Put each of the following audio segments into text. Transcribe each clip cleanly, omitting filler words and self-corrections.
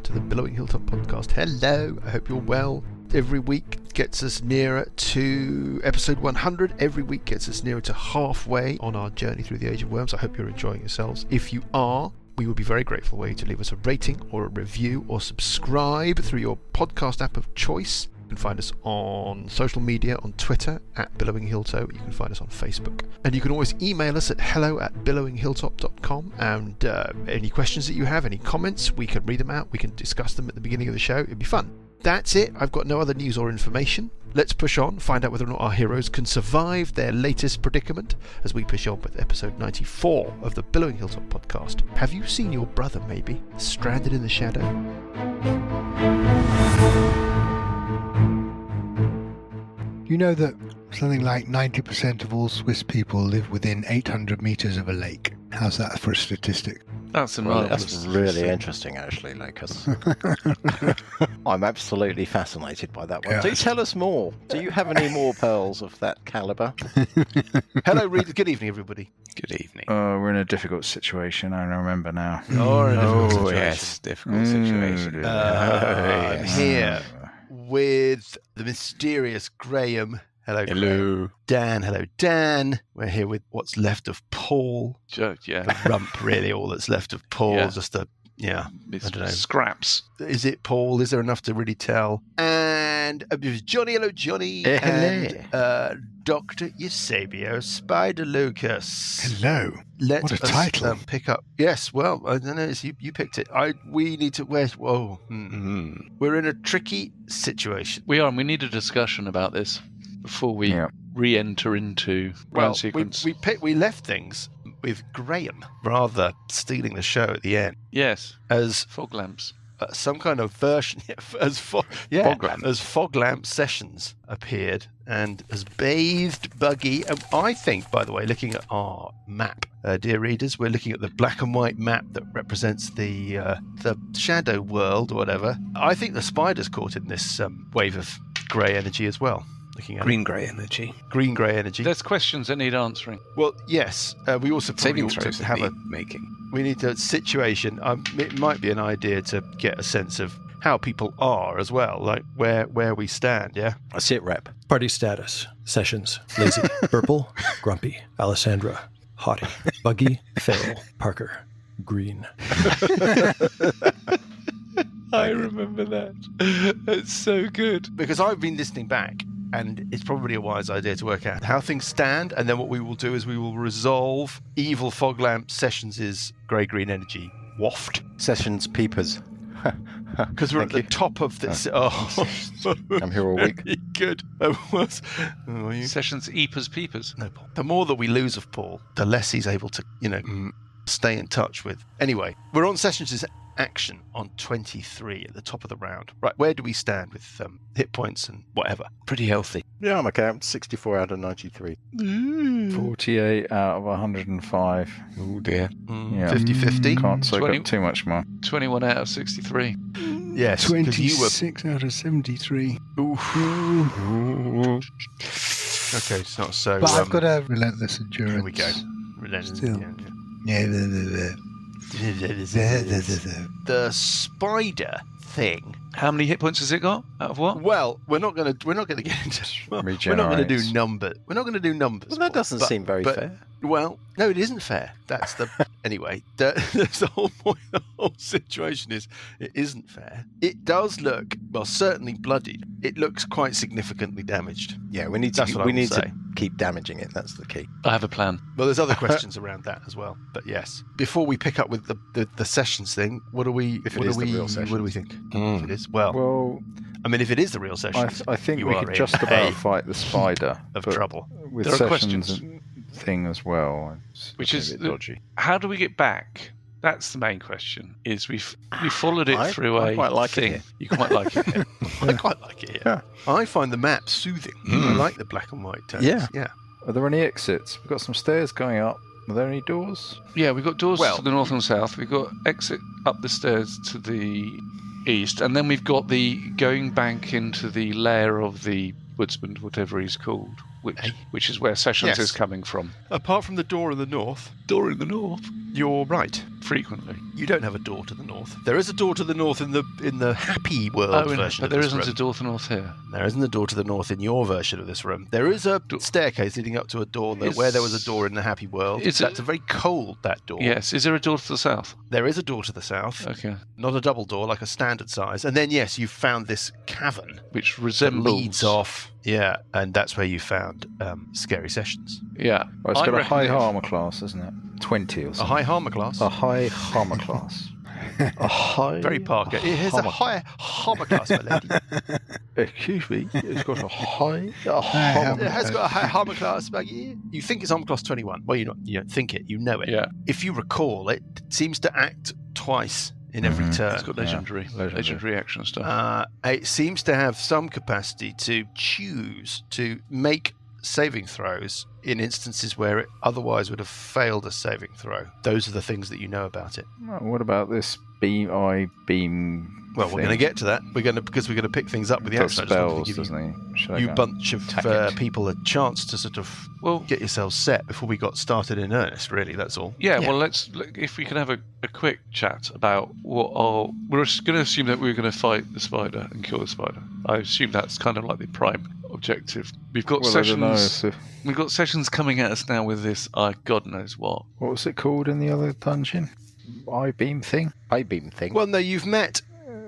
to the Billowing Hilltop podcast. Hello, I hope you're well. Every week gets us nearer to episode 100. Every week gets us nearer to halfway on our journey through the Age of Worms. I hope you're enjoying yourselves. If you are, we would be very grateful were you to leave us a rating or a review or subscribe through your podcast app of choice. You can find us on social media, on Twitter at Billowing Hilltop. You can find us on Facebook. And you can always email us at hello@billowinghilltop.com. And any questions that you have, any comments, we can read them out. We can discuss them at the beginning of the show. It'd be fun. That's it. I've got no other news or information. Let's push on, find out whether or not our heroes can survive their latest predicament as we push on with episode 94 of the Billowing Hilltop podcast. Have you seen your brother, maybe, stranded in the shadow? You know that something like 90% of all Swiss people live within 800 metres of a lake. How's that for a statistic? That's really interesting, actually, Lucas. I'm absolutely fascinated by that one. Yeah. Do tell us more. Do you have any more pearls of that calibre? Hello, readers. Good evening, everybody. Good evening. We're in a difficult situation. I remember now. Yes, difficult situation. I'm here with the mysterious Graham. Hello. Hello. Dan. Hello, Dan. We're here with what's left of Paul. Yeah. The rump, really, all that's left of Paul. Yeah. Just I don't know. Scraps. Is it Paul? Is there enough to really tell? And Johnny. Hello, Johnny. And Dr. Eusebio Spider Lucas. Hello. What a title. Pick up. Yes, well, I don't know. You picked it. We need to. Whoa. We're in a tricky situation. We are, and we need a discussion about this before we re-enter into round sequence. We left things with Graham rather stealing the show at the end. Yes, as Foglamps. Some kind of version as Foglamp Sessions appeared and has bathed Buggy. And I think, by the way, looking at our map, dear readers, we're looking at the black and white map that represents the shadow world or whatever. I think the spider's caught in this wave of grey energy as well. Looking at grey energy. Green grey energy. There's questions that need answering. Well, yes. We also probably ought to have we need a situation. It might be an idea to get a sense of how people are as well, like where we stand. Yeah. I see it, Rep. Party status: Sessions, lazy, purple, grumpy, Alessandra, haughty, Buggy, fail, Parker, green. I remember that. It's so good. Because I've been listening back, and it's probably a wise idea to work out how things stand, and then what we will do is we will resolve evil Foglamp Sessions' grey-green energy waft. Sessions peepers. Because we're at the top of this. I'm here all week. Very good. Sessions eepers peepers. No, Paul. The more that we lose of Paul, the less he's able to, stay in touch with. Anyway, we're on Sessions' action on 23 at the top of the round. Right, where do we stand with hit points and whatever? Pretty healthy. Yeah, I'm okay. 64 out of 93. 48 out of 105. Oh dear. 50-50. Can't soak up too much more. 21 out of 63. Yes. 26 out of 73. Okay, it's not so... But I've got a relentless endurance. Here we go. Relentless. Still. The spider thing. How many hit points has it got? Out of what? Well, we're not going to get into. We're not going to do numbers. We're not going to do numbers. Well, that doesn't seem very fair. Well, no, it isn't fair. That's the anyway. That's the whole point. The whole situation is it isn't fair. It does look certainly bloodied. It looks quite significantly damaged. Yeah, we need to keep damaging it. That's the key. I have a plan. Well, there's other questions around that as well. But yes, before we pick up with the Sessions thing, what do we think? If it is, if it is the real Sessions, I think we could just about fight the spider of trouble. With there are Sessions questions. Thing as well, which is a bit dodgy. How do we get back? That's the main question. Is we followed it through a quite like thing. It you quite like it. Here. I quite like it here. Yeah. I find the map soothing. I like the black and white tones. Yeah. Are there any exits? We've got some stairs going up. Are there any doors? Yeah, we've got doors to the north and south. We've got exit up the stairs to the east, and then we've got the going back into the lair of the woodsman, whatever he's called. which is where Sessions Yes. is coming from. Apart from the door in the north, Door in the north. you're right. Frequently. You don't have a door to the north. There is a door to the north in the Happy World version but of there this isn't room. a door to the north here. There isn't a door to the north in your version of this room. There is a staircase leading up to a door where there was a door in the Happy World. That's a very cold, that door. Yes. Is there a door to the south? There is a door to the south. Okay. Not a double door, like a standard size. And then, yes, you found this cavern Which that resembles... leads off. Yeah, and that's where you found Scary Sessions. Yeah. Well, it's I got a reckon high if- armor class, isn't it? 20 or A something. high armor class. A high armor class. A high. Very Parker. It has a high armor class, my lady. Excuse me. It's got a high. It has got a high armor class, Maggie. You think it's armor class 21. Well, you don't think it. You know it. Yeah. If you recall, it seems to act twice in every turn. It's got legendary action stuff. It seems to have some capacity to choose to make saving throws in instances where it otherwise would have failed a saving throw. Those are the things that you know about it. What about this beam? Well, we're going to get to that. Because we're going to pick things up with the Got action. I just wanted to spells, give doesn't he? Should I you go bunch of attack it? people a chance to sort of get yourselves set before we got started in earnest. Really, that's all. Yeah, well, if we can have a quick chat about we're going to assume that we're going to fight the spider and kill the spider. I assume that's kind of like the prime objective. We've got Sessions. We've got Sessions coming at us now with this. God knows what. What was it called in the other dungeon? I-beam thing. Well, no, you've met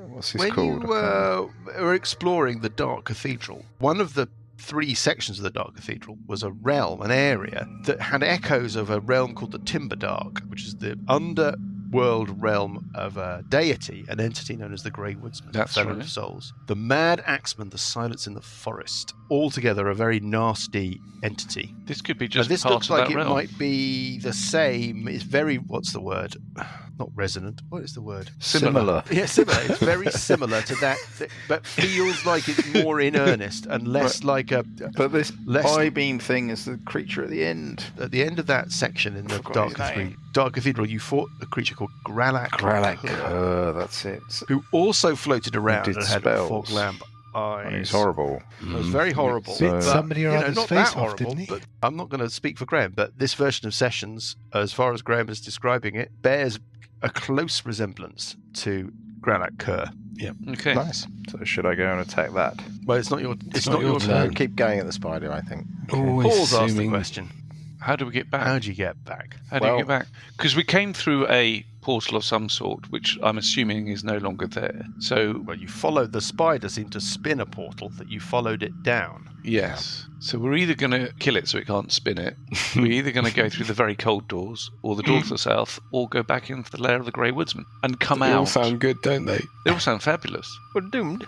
What's this when called? you were exploring the Dark Cathedral. One of the 3 sections of the Dark Cathedral was a realm, an area that had echoes of a realm called the Timberdark, which is the underworld realm of a deity, an entity known as the Grey Woodsman, That's Fellow right. of Souls. The Mad Axeman, the Silence in the Forest. Altogether, a very nasty entity. This could be Now, just this part looks of like that it realm. might be the same. It's very, what's the word? Not resonant. What is the word? Similar. Yeah, similar. It's very similar to that, but feels like it's more in earnest and less like a. But this less I-beam thing is the creature at the end. At the end of that section in the Forgot his name. Dark Cathedral, you fought a creature called Gralak, That's it. who also floated around did and had spells. fog lamp eyes. And he's horrible. It was very horrible. Bit but, somebody or you know, other's not face that off, horrible, didn't he? but I'm not going to speak for Graham, but this version of Sessions, as far as Graham is describing it, bears a close resemblance to Gralak Kerr. Okay. Nice. So should I go and attack that? Well, it's not your turn. No, keep going at the spider, I think. Paul's asked the question. How do we get back? How do you get back? How do you get back? Because we came through a portal of some sort, which I'm assuming is no longer there. So, Well, you followed the spider, seemed to spin a portal that you followed it down. yes. So we're either going to kill it so it can't spin it, we're either going to go through the very cold doors, or the door to the south, or go back into the lair of the Grey Woodsman and come They out. all sound good, don't they? They all sound fabulous. We're doomed.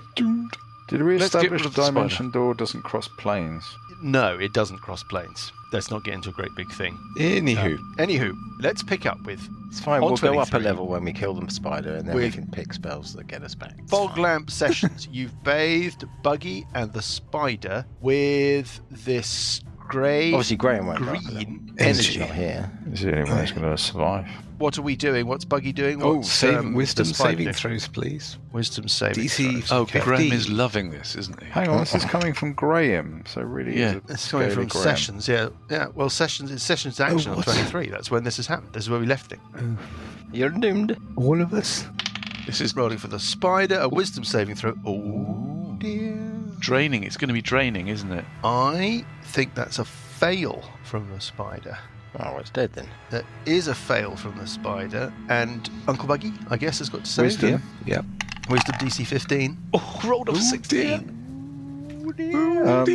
Did we Let's get establish rid of the dimension door doesn't cross planes? No, it doesn't cross planes. Let's not get into a great big thing. Anywho, Anywho, let's pick up with It's fine. On We'll go up a 23. level when we kill the spider, and then we With- can pick spells that get us back. It's fine. Foglamp Sessions. You've bathed Buggy and the spider with this grey Obviously, Graham won't go up a level. green He's energy. not here. Is the only one who's going to survive? What are we doing? What's Buggy doing? oh, What's wisdom the spider saving doing? throws, please. Wisdom saving DC throws. Oh, Okay. Graham is loving this, isn't he? Hang on, this is coming from Graham, so really Yeah. It's coming from Graham. Sessions, yeah. Well, Sessions. It's Sessions action on what? 23. That's when this has happened. This is where we left it. You're doomed. All of us? This is rolling for the spider. A wisdom saving throw. Oh dear. Draining. It's going to be draining, isn't it? I think that's a fail from the spider. Oh, it's dead then. That is a fail from the spider. And Uncle Buggy, I guess, has got to say Wisdom. Yeah. Wisdom DC 15. Oh, rolled a 16.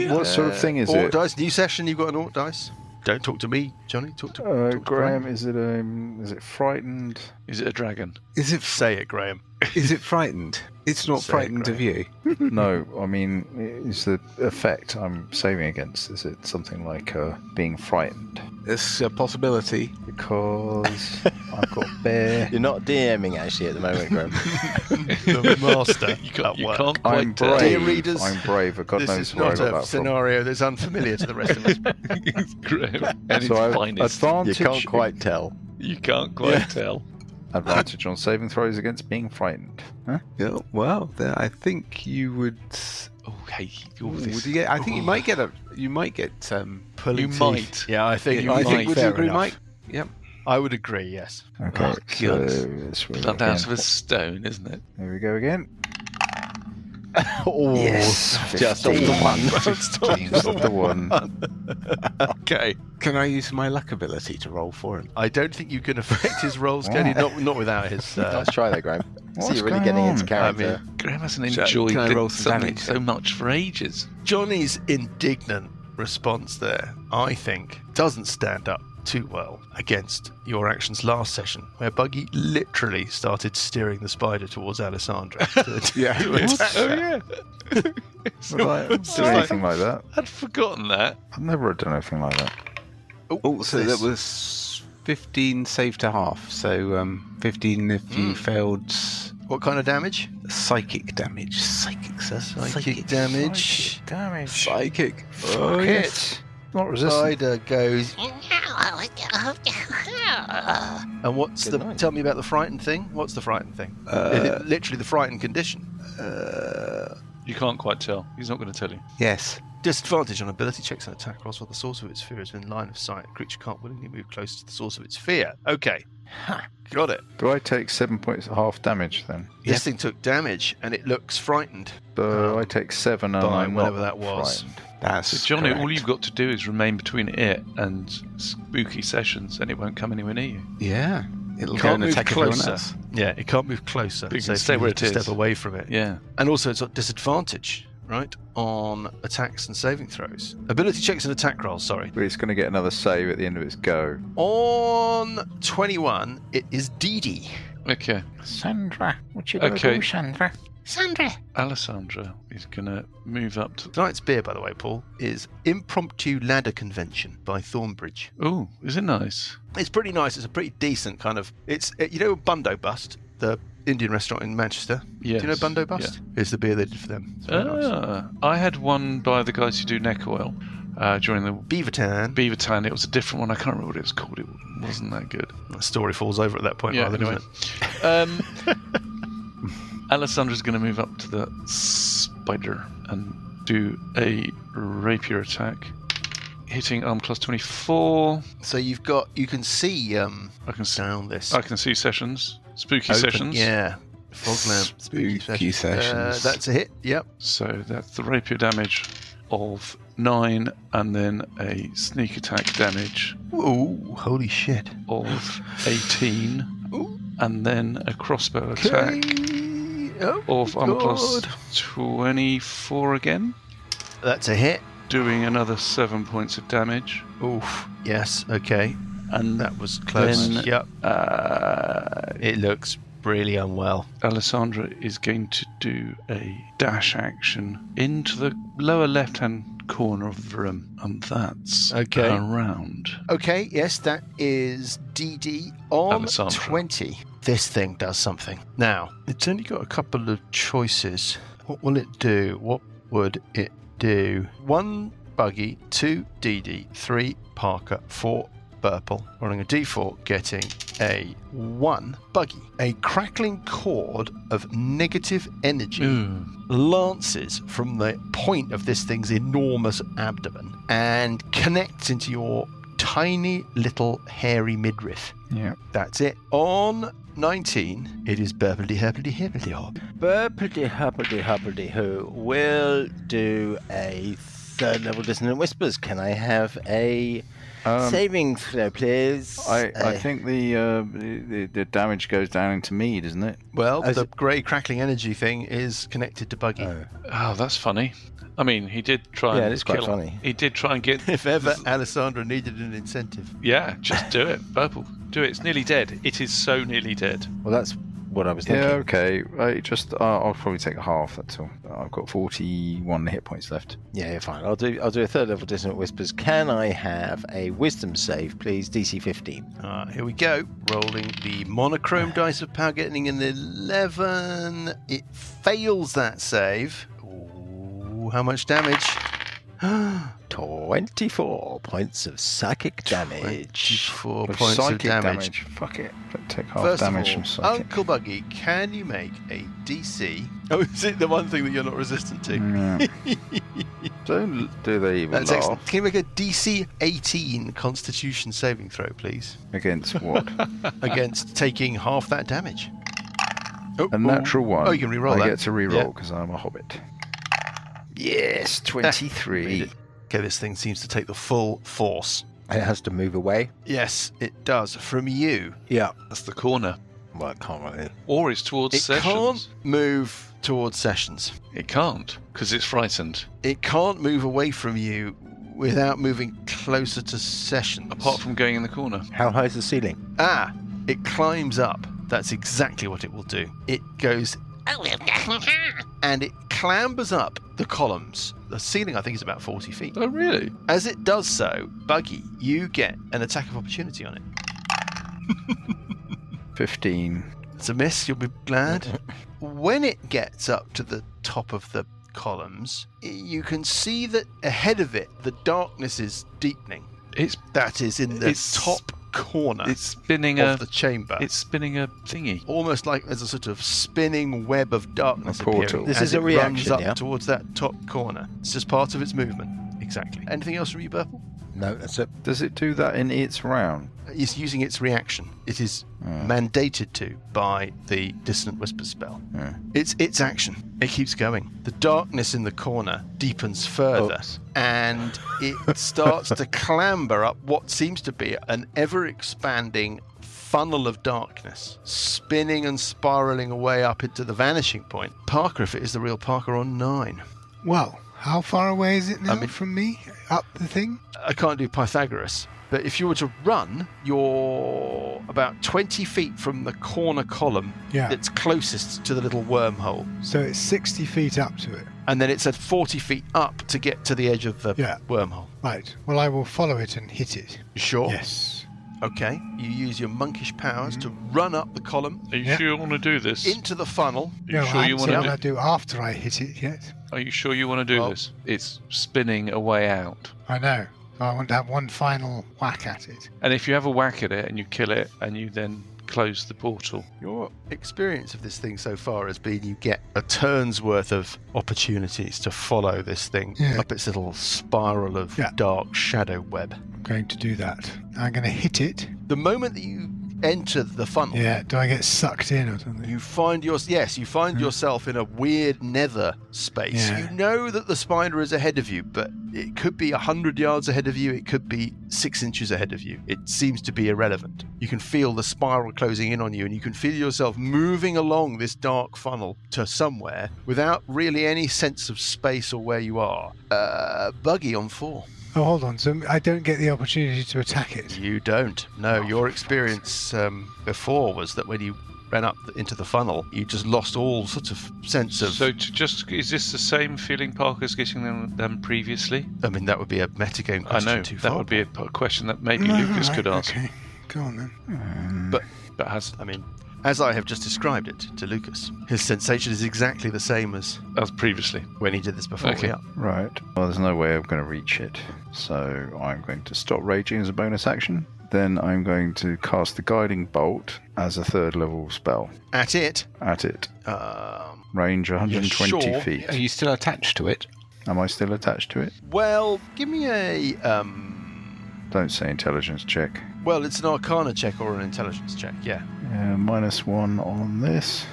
What sort of thing is Orc it? dice. New session. You've got an Orc dice. Don't talk to me, Johnny. Talk to Graham, is it frightened? Is it a dragon? Is it Say it, Graham. is it frightened? It's not Say it, frightened of you. No, I mean, is the effect I'm saving against, is it something like being frightened? It's a possibility. Because I've got bear. You're not DMing actually at the moment, Graham. The master. You at can't work. quite I'm tell. Dear brave. readers, I'm brave. God This knows is where I not got a that from. scenario that's unfamiliar to the rest of us. Graham and So its finest. You advantage. can't quite tell. You can't quite tell. advantage on saving throws against being frightened. Huh? Yeah, well, I think you would. Oh, hey, Would you get? I think you might get a. You might get. Pulling You teeth. might. Yeah, I think. You I might. think. Would you fair agree, enough. Mike? Yep. I would agree. Yes. Okay, Oh, so God. let's roll Not again. out of a stone, isn't it? There we go again. Oh, Yes, just off the 15. one. Just off the one. Okay. Can I use my luck ability to roll for him? I don't think you can affect his rolls, can you? Not without his. Let's try that, Graham. What's See, you're really going getting into on? character. Graham hasn't Shall- enjoyed can I roll this some something damage so then? much for ages. Johnny's indignant response there, I think, doesn't stand up too well against your actions last session, where Buggy literally started steering the spider towards Alessandra. to attack Oh, her. yeah. Would I do anything like that? I'd forgotten that. I've never done anything like that. Oh, so this. that was 15 save to half. So 15 if you failed What kind of damage? psychic damage. Psychic, sir. Psychic damage. Damage. Psychic. Fuck it. Not resistant. Spider goes. And what's Good the? night. Tell me about the frightened thing. What's the frightened thing? Literally the frightened condition. You can't quite tell. He's not going to tell you. Yes. Disadvantage on ability checks and attack rolls while the source of its fear is in line of sight. The creature can't willingly move close to the source of its fear. Okay. Got it. Do I take 7 points half damage then? This thing took damage and it looks frightened. So I take 7 and by I'm whatever not that was. frightened. That's So, Johnny, correct. all you've got to do is remain between it and spooky sessions, and it won't come anywhere near you. Yeah. It'll go Can't and move attack everyone closer. else. Yeah, it can't move closer. But you so can if stay you where need it to is. step away from it. Yeah. And also it's got disadvantage, right, on attacks and saving throws. Ability checks and attack rolls, sorry. But it's going to get another save at the end of its go. On 21, it is Dee Dee. Okay. Sandra, what you gonna Okay. do, Sandra? Alessandra is going to move up to. Tonight's beer, by the way, Paul, is Impromptu Ladder Convention by Thornbridge. Oh, is it nice? It's pretty nice. It's a pretty decent kind of. It's you know Bundo Bust, the Indian restaurant in Manchester. Yes. Do you know Bundo Bust? It's the beer they did for them. It's very nice. I had one by the guys who do neck oil during the Beavertown. Beavertown. It was a different one. I can't remember what it was called. It wasn't that good. The story falls over at that point. Yeah, rather, anyway. doesn't it? Alessandra's going to move up to the spider and do a rapier attack, hitting arm class 24. So you can see I can see. down this. I can see sessions. Spooky Open- sessions. Yeah. Foglamp Spooky sessions. That's a hit. Yep. So that's the rapier damage of 9, and then a sneak attack damage Ooh, holy shit. of 18, Ooh. and then a crossbow attack Oh, of armor class God. 24 again, That's a hit. doing another 7 points of damage, Oof. Yes. Okay. and That was close. Then- Yep. uh, It looks really unwell. Alessandra is going to do a dash action into the lower left-hand corner of the room, and that's Okay. a round. Okay. Yes, that is DD on Alessandra. 20. This thing does something. Now, it's only got a couple of choices. What will it do? What would it do? 1 Buggy, 2 DD, 3 Parker, 4 Burple. Rolling a d4, getting a 1 Buggy. A crackling cord of negative energy Ooh. lances from the point of this thing's enormous abdomen and connects into your tiny little hairy midriff. Yeah. That's it. On 19, it is burpledy herpledy herpledy hop. Burpledy huppledy huppledy who will do a third level dissonant whispers. Can I have a saving throw, please? I think the damage goes down into mead, isn't it? Well, As the it- grey crackling energy thing is connected to Buggy. Oh, that's funny. I mean, he did try Yeah, and it's quite kill funny. He did try and get... If ever Alessandra needed an incentive. Yeah, just do it. Purple. Do it. It's nearly dead. It is so nearly dead. Well, that's what I was thinking. Yeah, okay. I'll probably take a half, that's all. I've got 41 hit points left. Yeah, fine. I'll do a third level dissonant whispers. Can I have a wisdom save, please? DC 15. Here we go. Rolling the monochrome dice of power, getting an 11. It fails that save. Ooh, how much damage? 24 points of psychic damage. 4 But points psychic of damage. Fuck it. Let's take half First of damage all, from psychic. Uncle Buggy, can you make a DC? Oh, is it the one thing that you're not resistant to? Yeah. Don't do they even That's laugh? excellent. Can you make a DC 18 Constitution saving throw, please? Against what? Against taking half that damage. Oh, A natural one. Oh, you can re-roll that. I get to Yeah. re-roll because I'm a hobbit. Yes, 23. Okay, this thing seems to take the full force. It has to move away. Yes, it does. From you. Yeah. That's the corner. Well, it can't really. Or it's towards It Sessions. can't move towards Sessions. It can't, because it's frightened. It can't move away from you without moving closer to Sessions. Apart from going in the corner. How high is the ceiling? Ah, it climbs up. That's exactly what it will do. It goes and it clambers up the columns. The ceiling, I think, is about 40 feet. Oh, really? As it does so, Buggy, you get an attack of opportunity on it. 15. It's a miss, you'll be glad. When it gets up to the top of the columns, you can see that ahead of it, the darkness is deepening. That is in the top corner It's spinning of the chamber. It's spinning a thingy. Almost like there's a sort of spinning web of darkness A portal. appearing This as is a it runs reaction, up yeah? towards that top corner. It's just part of its movement. Exactly. Anything else from you, Burple? No, that's it. Does it do that in its round? It's using its reaction. It is mandated to by the Dissonant Whisper spell. Yeah. It's its action. It keeps going. The darkness in the corner deepens further, Oops. and it starts to clamber up what seems to be an ever-expanding funnel of darkness, spinning and spiraling away up into the vanishing point. Parker, if it is the real Parker, on 9. Well, how far away is it now I mean- from me? Up the thing? I can't do Pythagoras, but if you were to run, you're about 20 feet from the corner column Yeah. that's closest to the little wormhole. So it's 60 feet up to it. And then it's at 40 feet up to get to the edge of the Yeah. wormhole. Right. Well, I will follow it and hit it. You sure? Yes. Okay. You use your monkish powers to run up the column Are you Yeah. sure you want to do this? into the funnel. Are you sure you want what to I do after I hit it yet. Are you sure you want to do Well- this? It's spinning a way out. I know. So I want to have one final whack at it. And if you have a whack at it and you kill it and you then close the portal, Your experience of this thing so far has been you get a turn's worth of opportunities to follow this thing Yeah. up its little spiral of Yeah. dark shadow web. I'm going to do that. I'm going to hit it. The moment that you enter the funnel, Yeah. Do I get sucked in or something? you find yourself in a weird nether space. Yeah. You know that the spider is ahead of you, but it could be 100 yards ahead of you, it could be 6 inches ahead of you. It seems to be irrelevant. You can feel the spiral closing in on you, and you can feel yourself moving along this dark funnel to somewhere without really any sense of space or where you are. Buggy on 4. Oh, hold on. So I don't get the opportunity to attack it. You don't. No, your experience before was that when you ran up into the funnel, you just lost all sorts of sense of... so is this the same feeling Parker's getting them previously? I mean, that would be a metagame I question know too that far. would be a question that maybe No, Lucas right, could ask. Okay. Go on then. But, But has I mean, as I have just described it to Lucas, his sensation is exactly the same as previously. when he did this before. Okay. Yeah. Right. Well, there's no way I'm going to reach it. So I'm going to stop raging as a bonus action. Then I'm going to cast the Guiding Bolt as a 3rd level spell At it, at it. um, Range 120 sure? feet. Are you still attached to it? Am I still attached to it? well, give me a... Don't say intelligence check. well, it's an Arcana check or an Intelligence check, yeah. -1 on this.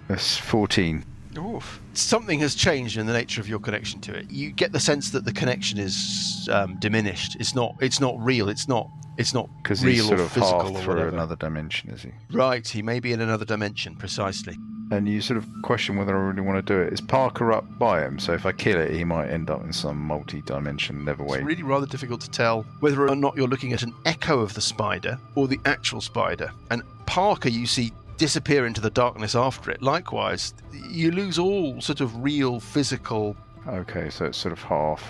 That's 14. Oof. Something has changed in the nature of your connection to it. You get the sense that the connection is diminished. It's not real. It's not Because real he's sort or of physical half or through whatever. another dimension, is he? Right, he may be in another dimension, precisely. And you sort of question whether I really want to do it. Is Parker up by him? So if I kill it, he might end up in some multi-dimension It's Neverway. really rather difficult to tell whether or not you're looking at an echo of the spider or the actual spider. And Parker, you see disappear into the darkness after it. Likewise, you lose all sort of real physical... Okay, so it's sort of half.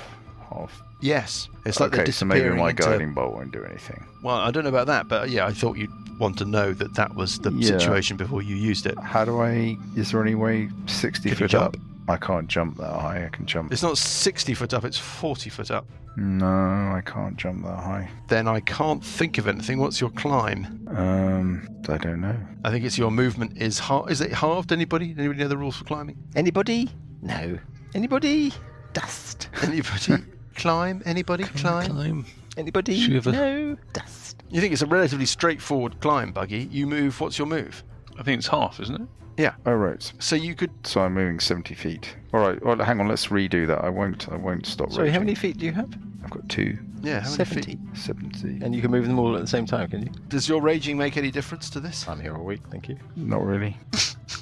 Yes, it's like they're Okay, so maybe disappearing my into... guiding bolt won't do anything. Well, I don't know about that, but yeah, I thought you'd want to know that was the Yeah. situation before you used it. How do I... Is there any way 60 Can you foot jump? up? I can't jump that high. I can jump. It's not 60 foot up, it's 40 foot up. No, I can't jump that high. Then I can't think of anything. What's your climb? I don't know. I think it's your movement is halved. Is it halved? Anybody know the rules for climbing? Anybody? No. Anybody? Dust. Anybody climb? Anybody climb? Anybody? Shiver. No. Dust. You think it's a relatively straightforward climb, Buggy. You move. What's your move? I think it's half, isn't it? Oh, right. So you could. So I'm moving 70 feet. All right. Well, hang on. Let's redo that. I won't stop. Sorry, raging. how many feet do you have? I've got 2. Yeah, how many 70. feet? 70. And you can move them all at the same time, can you? Does your raging make any difference to this? I'm here all week, thank you. Not really.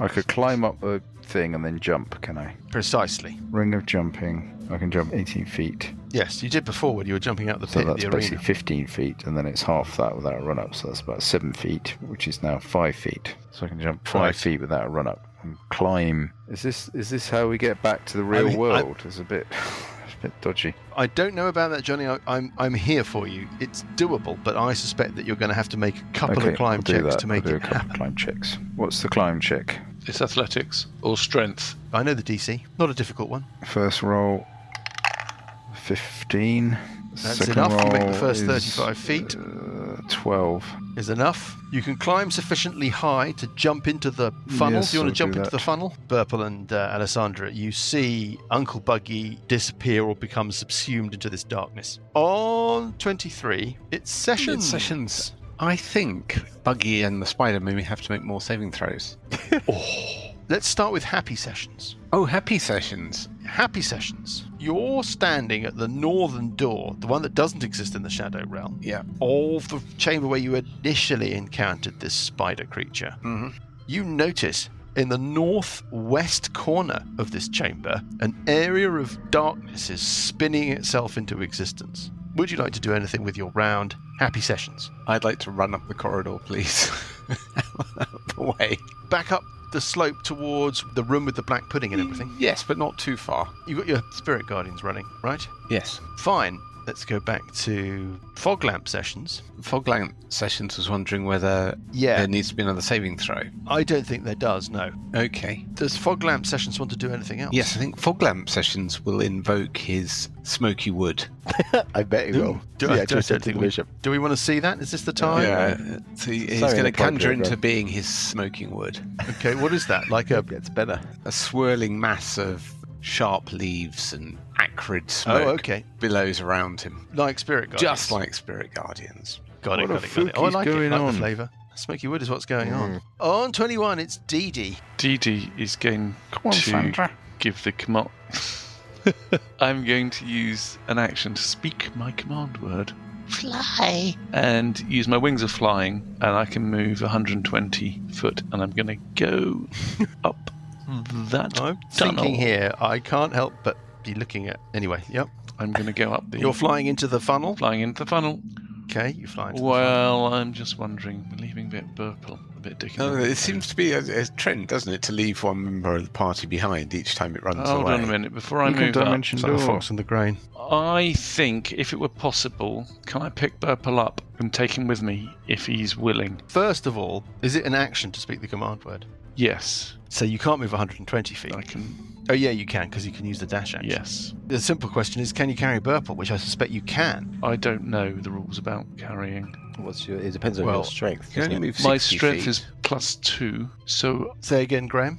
I could climb up a thing and then jump, can I? Precisely. Ring of jumping. I can jump 18 feet. Yes, you did before when you were jumping out the So pit that's in the basically arena. 15 feet, and then it's half that without a run up. So that's about 7 feet, which is now 5 feet. So I can jump 5 Right. feet without a run up and climb. Is this how we get back to the real world? It's a bit dodgy. I don't know about that, Johnny. I'm here for you. It's doable, but I suspect that you're going to have to make a couple Okay, of climb I'll do checks that. to make I'll do it a couple happen. of climb checks. What's the climb check? It's athletics or strength. I know the DC. Not a difficult one. First roll, 15. That's Second enough. You make the roll first is, 35 feet. 12. Is enough. You can climb sufficiently high to jump into the funnel. Yes, Do you want I'll to jump do into the that. funnel? Burple and Alessandra, you see Uncle Buggy disappear or become subsumed into this darkness. On 23, it's Sessions. It's Sessions. I think Buggy and the spider maybe have to make more saving throws. Let's start with Happy Sessions. Oh, happy Sessions. Happy Sessions. You're standing at the northern door, the one that doesn't exist in the Shadow Realm, Yeah. of the chamber where you initially encountered this spider creature. Mm-hmm. You notice in the northwest corner of this chamber, an area of darkness is spinning itself into existence. Would you like to do anything with your round? Happy Sessions. I'd like to run up the corridor, please. Out the way. Back up the slope towards the room with the black pudding and everything. Yes, but not too far. You've got your spirit guardians running, right? Yes. Fine. Let's go back to Foglamp Sessions. Foglamp Sessions was wondering whether Yeah. there needs to be another saving throw. I don't think there does, no. Okay. Does Foglamp Sessions want to do anything else? Yes, I think Foglamp Sessions will invoke his smoky wood. I bet he will. Do, I don't think do we want to see that? Is this the time? So he's So going to conjure inappropriate, into being his smoking wood. Okay, what is that? Like a... It gets better. A swirling mass of sharp leaves and acrid smoke Oh, okay. billows around him. Like spirit guardians. Just like spirit guardians. Got it, What got the it, got it. fuck Oh, I is like it. going Like the on? flavour. Smoky wood is what's going on. On 21, it's Dee Dee. Dee Dee is going Come on, to Sandra. give the command. I'm going to use an action to speak my command word. Fly! And use my wings of flying, and I can move 120 foot, and I'm going to go up that I'm tunnel. thinking here, I can't help but be looking at... Anyway, yep. I'm going to go up the... You're flying into the funnel? flying into the funnel. Okay, you fly into the funnel. Well, I'm just wondering, we're leaving a bit Burple, a bit Dick. Oh, it seems to be a trend, doesn't it, to leave one member of the party behind each time it runs Hold away. on a minute, before I You can move up, dimension It's like a door. fox in the grain. I think if it were possible, can I pick Burple up and take him with me if he's willing? First of all, is it an action to speak the command word? Yes, So you can't move 120 feet. I can. Oh yeah, you can, because you can use the dash action. Yes. The simple question is, can you carry Burple? Which I suspect you can. I don't know the rules about carrying. It depends on Well, your strength. You can only doesn't it? move My 60 strength feet. is +2, so Say again, Graham.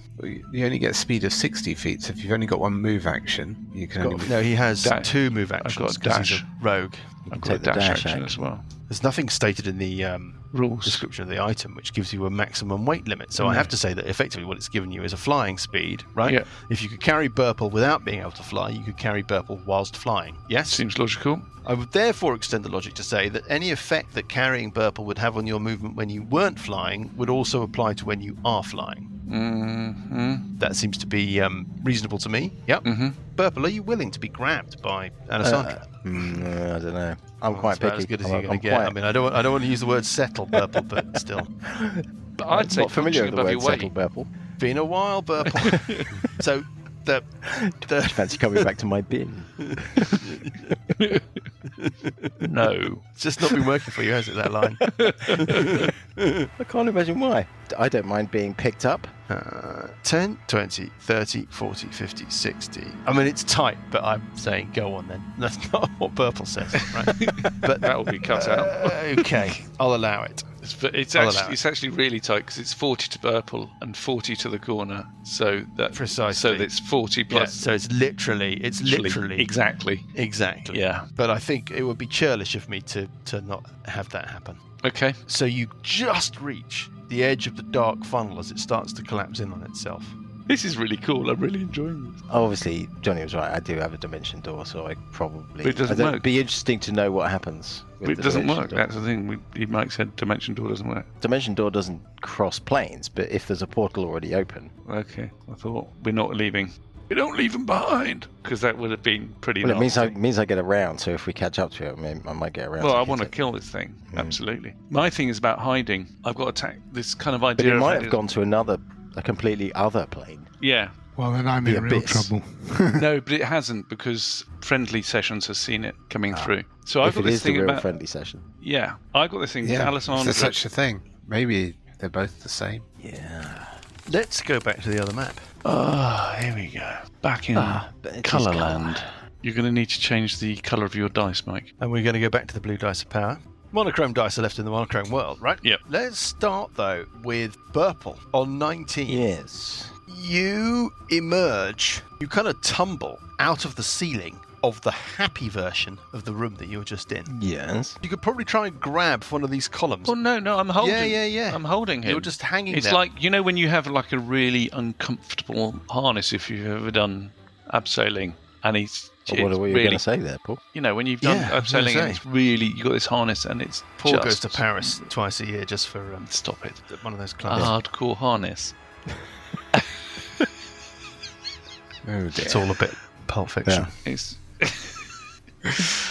You only get a speed of 60 feet, so if you've only got one move action, you can only move... No, he has Dash. 2 move got actions a because he's dash. a rogue. You I've can got a take the dash dash action action. as well. There's nothing stated in the Rules. description of the item which gives you a maximum weight limit. So I have to say that effectively what it's given you is a flying speed, right? Yeah. If you could carry Burple without being able to fly, you could carry Burple whilst flying. Yes? Seems logical. I would therefore extend the logic to say that any effect that carrying Burple would have on your movement when you weren't flying would also apply to when you are flying. Mm-hmm. That seems to be reasonable to me. Yep. Mm-hmm. Burple, are you willing to be grabbed by Alessandra? I don't know. I'm Well, quite that's about picky. as good as I'm- you're going I'm to get. quite- I mean, I don't want to use the word settle, Burple, but still. But I'd say not familiar with the punching word above settle, your Burple. Been a while, Burple. So the Fancy coming back to my bin. weight. No. it's just not been working for you, has it? That line. I can't imagine why. I don't mind being picked up 10, 20, 30, 40, 50, 60. I mean, it's tight, but I'm saying go on then. That's not what Purple says, right? But That will be cut out. Okay, I'll allow it. It's actually really tight because it's 40 to Purple and 40 to the corner. So that Precisely. So it's 40 Yeah, plus. so it's literally exactly. Exactly. Yeah. But I think it would be churlish of me to not have that happen. Okay. So you just reach the edge of the dark funnel as it starts to collapse in on itself. This is really cool. I'm really enjoying this. Obviously, Johnny was right. I do have a dimension door, so I probably. But it doesn't It'd work. be interesting to know what happens. With It the doesn't dimension work. door. That's the thing. Mike said dimension door doesn't work. Dimension door doesn't cross planes, but if there's a portal already open, Okay. I thought we're not leaving. We don't leave them behind because that would have been pretty. well, it nasty. means I get around. So if we catch up to it, I might get around. Well, to I hit want to it. kill this thing. Absolutely. My thing is about hiding. I've got to attack this kind of But idea. it of might hiding- have gone to a completely other plane. Yeah. Well, then I'm The in real abyss. trouble. No, but it hasn't because Friendly Sessions has seen it coming through. So I've If got it this is the thing real about. friendly session. Yeah, I've got this thing. Yeah, if Alessandra. there's such a thing. Maybe they're both the same. Yeah. Let's go back to the other map. Here we go. Back in But it is Colourland. You're going to need to change the colour of your dice, Mike. And we're going to go back to the blue dice of power. Monochrome dice are left in the monochrome world, right? Yep. Let's start, though, with Purple on 19. Yes. You emerge, you kind of tumble out of the ceiling of the happy version of the room that you were just in. Yes. You could probably try and grab one of these columns. Oh, no, I'm holding. Yeah. I'm holding him. You're just hanging It's there. like, when you have like a really uncomfortable harness if you've ever done abseiling and it's What were you really, going to say there, Paul? when you've done Yeah, I was abseiling gonna and say. it's really, you got this harness and it's Paul just, goes to Paris twice a year just for Stop it. one of those A clubs. hardcore harness. Oh dear. It's all a bit Pulp Fiction. It's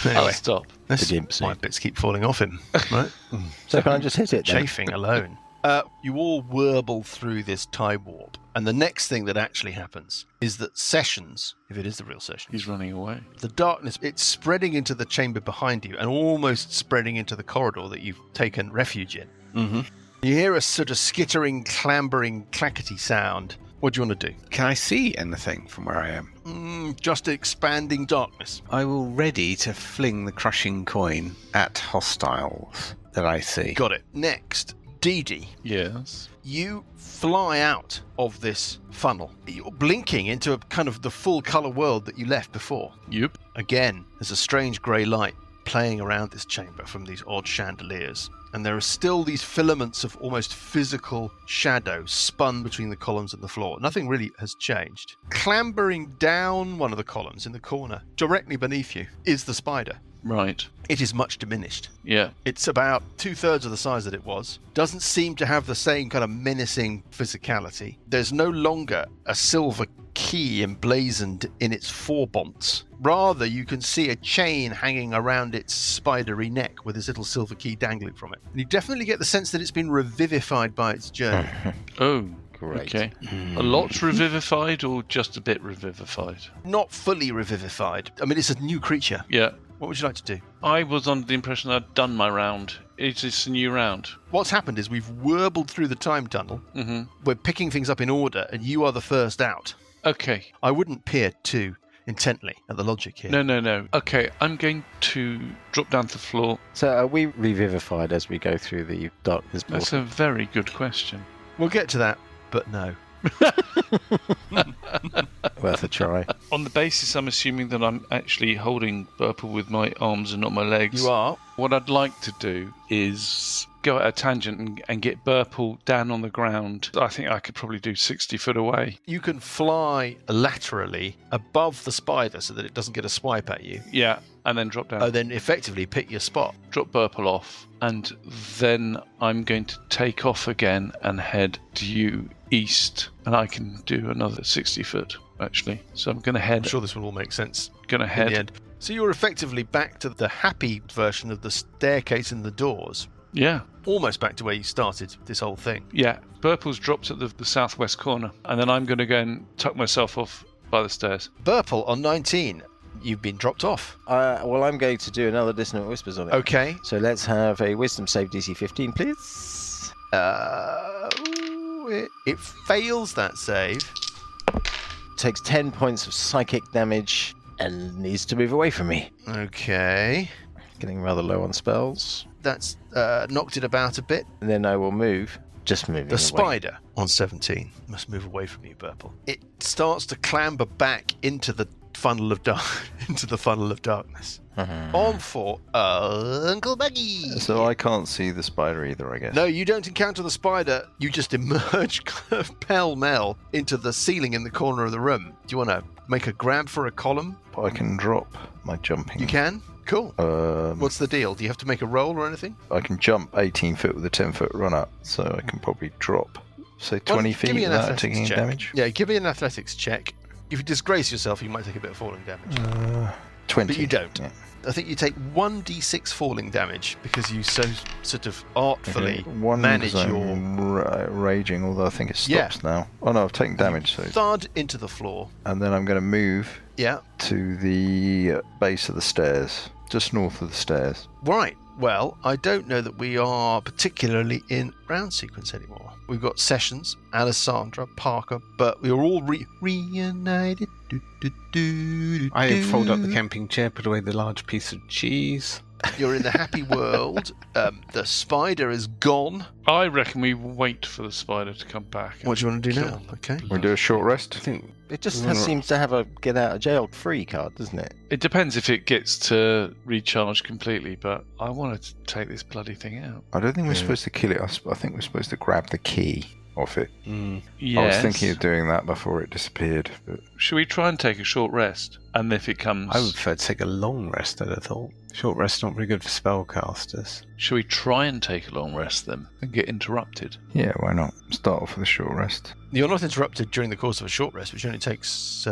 Anyway, I'll stop. this, The Gimpsy. my bits keep falling off him, right? So can I just hit it then? Chafing alone. You all warble through this time warp, and the next thing that actually happens is that Sessions, if it is the real Sessions, He's running away. the darkness, it's spreading into the chamber behind you and almost spreading into the corridor that you've taken refuge in. Mm-hmm. You hear a sort of skittering, clambering, clackety sound. What do you want to do? Can I see anything from where I am? Just expanding darkness. I will ready to fling the crushing coin at hostiles that I see. Got it. Next, Dee Dee. Yes. You fly out of this funnel. You're blinking into a kind of the full colour world that you left before. Yep. Again, there's a strange grey light playing around this chamber from these odd chandeliers. And there are still these filaments of almost physical shadow spun between the columns and the floor. Nothing really has changed. Clambering down one of the columns in the corner, directly beneath you, is the spider. Right. It is much diminished. Yeah. It's about 2/3 of the size that it was. Doesn't seem to have the same kind of menacing physicality. There's no longer a silver key emblazoned in its forebonts. Rather, you can see a chain hanging around its spidery neck with this little silver key dangling from it. And you definitely get the sense that it's been revivified by its journey. Oh. Great. Okay. A lot revivified or just a bit revivified? Not fully revivified. I mean, it's a new creature. Yeah. What would you like to do? I was under the impression I'd done my round. Is this a new round? What's happened is we've warbled through the time tunnel. Mm-hmm. We're picking things up in order, and you are the first out. Okay. I wouldn't peer too intently at the logic here. No. Okay, I'm going to drop down to the floor. So are we revivified as we go through the darkness That's portal? a very good question. We'll get to that, but no. Worth a try. On the basis, I'm assuming that I'm actually holding Burple with my arms and not my legs. You are. What I'd like to do is go at a tangent and get Burple down on the ground. I think I could probably do 60 foot away. You can fly laterally above the spider so that it doesn't get a swipe at you. Yeah, and then drop down. Then effectively pick your spot. Drop Burple off. And then I'm going to take off again and head due east. And I can do another 60 foot, actually. So I'm going to head. I'm sure this will all make sense Going to in the head. end. So you're effectively back to the happy version of the staircase and the doors. Yeah. Almost back to where you started this whole thing. Yeah. Burple's dropped at the southwest corner. And then I'm going to go and tuck myself off by the stairs. Burple on 19. You've been dropped off. Well, I'm going to do another Dissonant Whispers on it. Okay. So let's have a Wisdom save DC 15, please. It fails that save. Takes 10 points of psychic damage and needs to move away from me. Okay. Getting rather low on spells. That's knocked it about a bit. And then I will move. Just moving The away. spider on 17 must move away from you, Purple. It starts to clamber back into the funnel of darkness. On for Uncle Buggy. So I can't see the spider either, I guess. No, you don't encounter the spider. You just emerge kind of pell-mell into the ceiling in the corner of the room. Do you want to make a grab for a column? I can drop my jumping. You can? Cool. What's the deal? Do you have to make a roll or anything? I can jump 18 foot with a 10-foot run up, so I can probably drop, say, 20 Give feet me an without athletics taking check. damage. Yeah, give me an athletics check. If you disgrace yourself, you might take a bit of falling damage. 20. But you don't. Yeah. I think you take 1d6 falling damage because you so sort of artfully Okay, one manage because your I'm raging, although I think it stops now. Oh no, I've taken damage, so thud into the floor. and then I'm going to move Yeah. to the base of the stairs, just north of the stairs. Right. Well, I don't know that we are particularly in round sequence anymore. We've got Sessions, Alessandra, Parker, but we are all reunited. I fold up the camping chair, put away the large piece of cheese. You're in the happy world. The spider is gone. I reckon we wait for the spider to come back. What do you want to do kill now? the Okay. We do a short rest. I think It just No, no. seems to have a get out of jail free card, doesn't it? It depends if it gets to recharge completely, but I wanted to take this bloody thing out. I don't think we're supposed to kill it. I think we're supposed to grab the key off it. Yes. I was thinking of doing that before it disappeared. But Should we try and take a short rest? And if it comes... I would prefer to take a long rest, I'd have thought. Short rest's not very good for spellcasters. Should we try and take a long rest then and get interrupted? yeah, why not? Start off with a short rest. You're not interrupted during the course of a short rest, which only takes.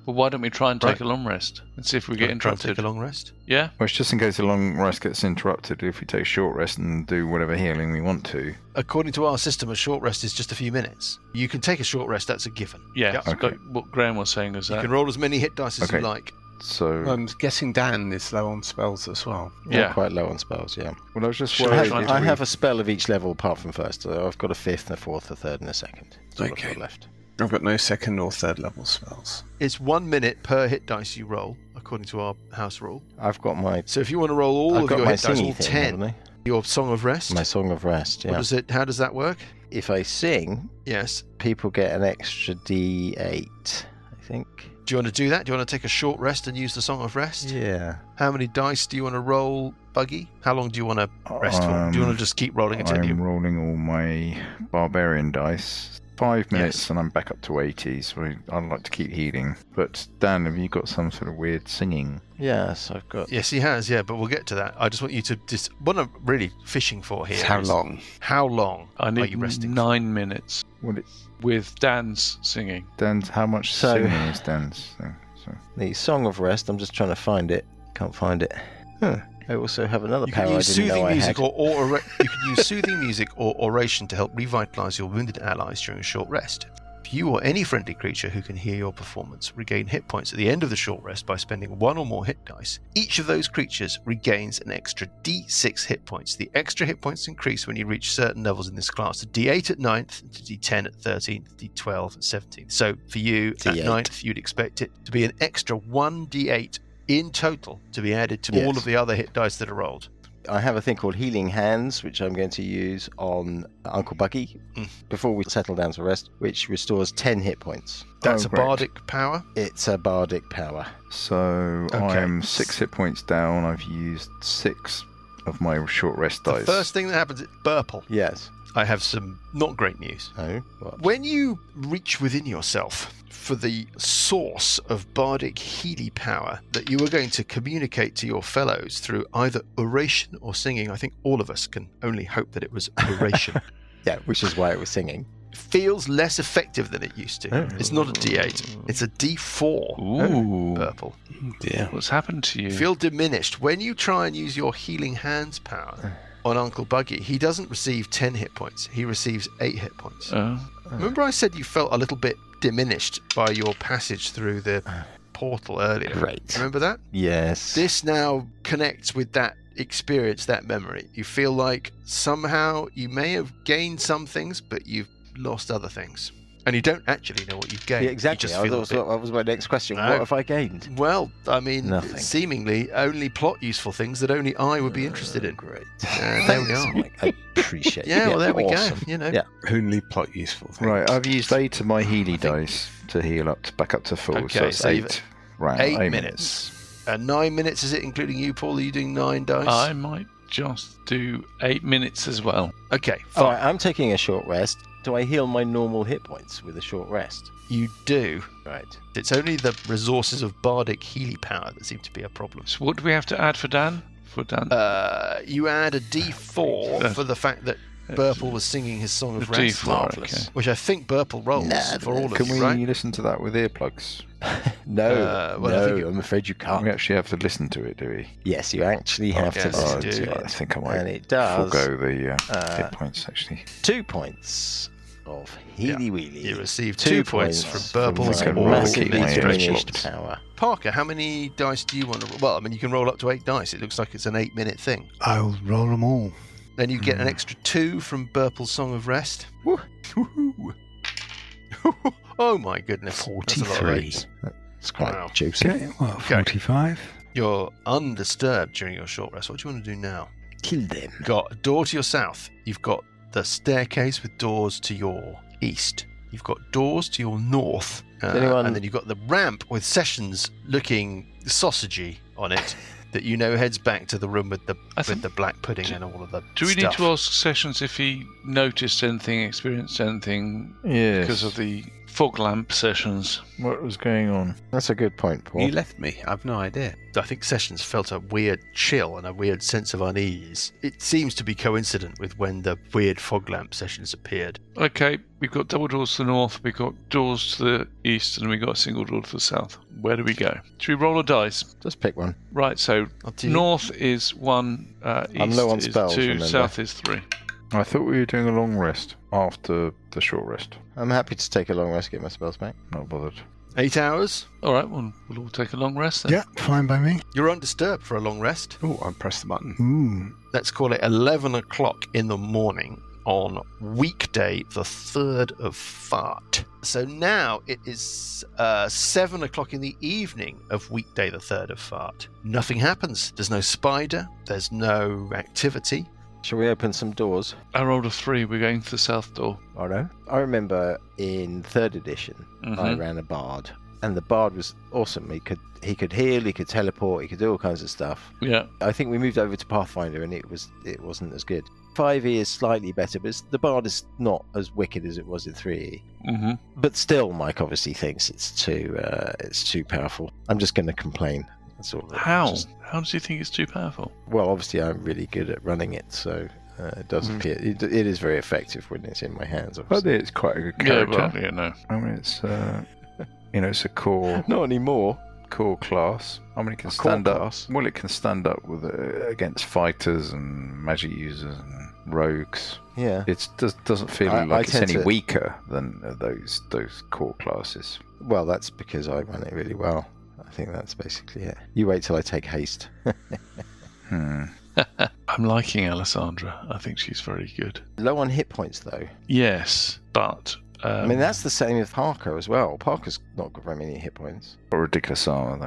Well, why don't we try and take Right. a long rest and see if we get Try and interrupted? take a long rest. Yeah? Well, it's just in case the long rest gets interrupted. If we take a short rest and do whatever healing we want to. According to our system, a short rest is just a few minutes. You can take a short rest, that's a given. Yeah. Yeah. it's got- what Graham was saying is You that. can roll as many hit dice as you Okay. like. So, Well, I'm guessing Dan is low on spells as well. Yeah. Quite low on spells, yeah. well, I was just Should I worried. try have, to I have a spell of each level apart from first. So I've got a fifth, a fourth, a third, and a second. That's all I've Okay. got left. I've got no second or third level spells. It's 1 minute per hit dice you roll, according to our house rule. I've got my. So if you want to roll all I've of got your my hit dice, singy all thing, 10, haven't I? your Song of Rest. My Song of Rest. What Yeah. does it? How does that work? If I sing, Yes. people get an extra D8. I think. Do you want to do that? Do you want to take a short rest and use the Song of Rest? Yeah. How many dice do you want to roll, Buggy? How long do you want to rest for? Do you want to just keep rolling until I'm you... rolling all my barbarian dice. 5 minutes Yes. and I'm back up to 80, so I'd like to keep healing. But Dan, have you got some sort of weird singing? Yes, I've got. Yes, he has, yeah, but we'll get to that. I just want you to... What I'm really fishing for here How is long? How long I are need you resting for? 9 minutes What it, with Dan's singing. Dan's, how much So- singing is Dan's thing? So, The Song of Rest. I'm just trying to find it. Can't find it. Huh. I also have another You power can I use didn't know soothing I music had. you can use soothing music or oration to help revitalize your wounded allies during a short rest. If you or any friendly creature who can hear your performance regain hit points at the end of the short rest by spending 1 or more hit dice, each of those creatures regains an extra D6 hit points. The extra hit points increase when you reach certain levels in this class to D8 at 9th, to D10 at 13th, D12 at 17th. So for you, at D8. 9th, you'd expect it to be an extra 1D8 in total to be added to all Yes. of the other hit dice that are rolled. I have a thing called Healing Hands, which I'm going to use on Uncle Buggy before we settle down to rest, which restores 10 hit points. That's a great. bardic power. It's a bardic power. so Okay. I'm 6 hit points down. I've used 6 of my short rest The dice. first thing that happens is Burple. Yes. I have some not great news. Oh, what? When you reach within yourself for the source of bardic Healy power that you are going to communicate to your fellows through either oration or singing, I think all of us can only hope that it was oration, Yeah, which is why it was singing. feels less effective than it used to. Oh. It's not a D8, it's a D4. Ooh. Purple. Dear. What's happened to you? Feel diminished. When you try and use your Healing Hands power on Uncle Buggy, he doesn't receive 10 hit points. He receives 8 hit points. Oh. Remember I said you felt a little bit diminished by your passage through the portal earlier? Great. Remember that? Yes. This now connects with that experience, that memory. You feel like somehow you may have gained some things, but you've lost other things. And you don't actually know what you've gained. Yeah, exactly. You just feel That was my next question. No. What have I gained? Well, I mean, Nothing. seemingly only plot useful things that only I would be interested in. Great. There we are. Mike. I appreciate it. Yeah, well, there we awesome. go. You know. Yeah. Only plot useful thing. Right, I've used 8 of my Healy dice to heal back up to full. Okay, so that's so 8 round. 8 minutes. 9 minutes, is it, including you, Paul? Are you doing 9 dice? I might just do 8 minutes as well. Okay, All fine. right, I'm taking a short rest. Do I heal my normal hit points with a short rest? You do. Right. It's only the resources of bardic Healy power that seem to be a problem. So what do we have to add for Dan? You add a D4 for the fact that Burple was singing his song of The rest, D4, Marvellous, okay. which I think Burple rolls for all of Can you, we right? listen to that with earplugs? No, well, I think I'm afraid you can't. We actually have to listen to it, do we? Yes, you actually have to yes, listen you to do. it. I think I might And it does forego the hit points, actually. 2 points of Healy Wheelie. You receive 2 2 points from Burple's my all massively keep my diminished earplugs. power. Parker, how many dice do you want to roll? Well, I mean, you can roll up to 8 dice. It looks like it's an 8-minute thing. I'll roll them all. Then you get an extra 2 from Burple's Song of Rest. Woohoo! Oh my goodness. That's a lot of 43. eights. It's quite Wow. juicy. Okay, well, 45. You're undisturbed during your short rest. What do you want to do now? Kill them. You've got a door to your south. You've got the staircase with doors to your east. You've got doors to your north. And then you've got the ramp with Sessions looking sausagey on it that you know heads back to the room with the black pudding and all of the Do we need stuff. to ask Sessions if he noticed anything, experienced anything Yes. because of the Foglamp Sessions? What was going on? That's a good point, Paul. You left me. I've no idea. I think Sessions felt a weird chill and a weird sense of unease. It seems to be coincident with when the weird Foglamp Sessions appeared. Okay, we've got double doors to the north, we've got doors to the east, and we've got a single door to the south. Where do we go? Should we roll a dice? Just pick one. Right, so Up to you. north is 1, I'm east low on is spells, 2, remember. south is 3. I thought we were doing a long rest after the short rest. I'm happy to take a long rest, get my spells back. Not bothered. 8 hours. All right, we'll all take a long rest then. Yeah, fine by me. You're undisturbed for a long rest. Oh, I pressed the button. Ooh. Let's call it 11 o'clock in the morning on weekday, the 3rd of Fart. So now it is 7 o'clock in the evening of weekday, the 3rd of Fart. Nothing happens. There's no spider. There's no activity. Shall we open some doors? I rolled a 3, we're going to the south door. Oh no. I remember in 3rd edition, I ran a bard. And the bard was awesome. He could heal, he could teleport, he could do all kinds of stuff. Yeah. I think we moved over to Pathfinder and it wasn't as good. 5e is slightly better, but the bard is not as wicked as it was in 3e. Mm-hmm. But still, Mike obviously thinks it's too powerful. I'm just going to complain. That's all. How? How does he think it's too powerful? Well, obviously, I'm really good at running it, so it does appear it is very effective when it's in my hands. I Obviously. think it's quite a good Yeah, character. well, yeah, no. I mean, it's it's a core Not anymore. class. I mean, it can A core stand up. class? Well, it can stand up with against fighters and magic users and rogues. Yeah. It doesn't feel I like it's tend any to- weaker than those core classes. Well, that's because I run it really well. I think that's basically it. You wait till I take haste. I'm liking Alessandra. I think she's very good. Low on hit points, though. Yes, but I mean, that's the same with Parker as well. Parker's not got very many hit points. Or ridiculous armor,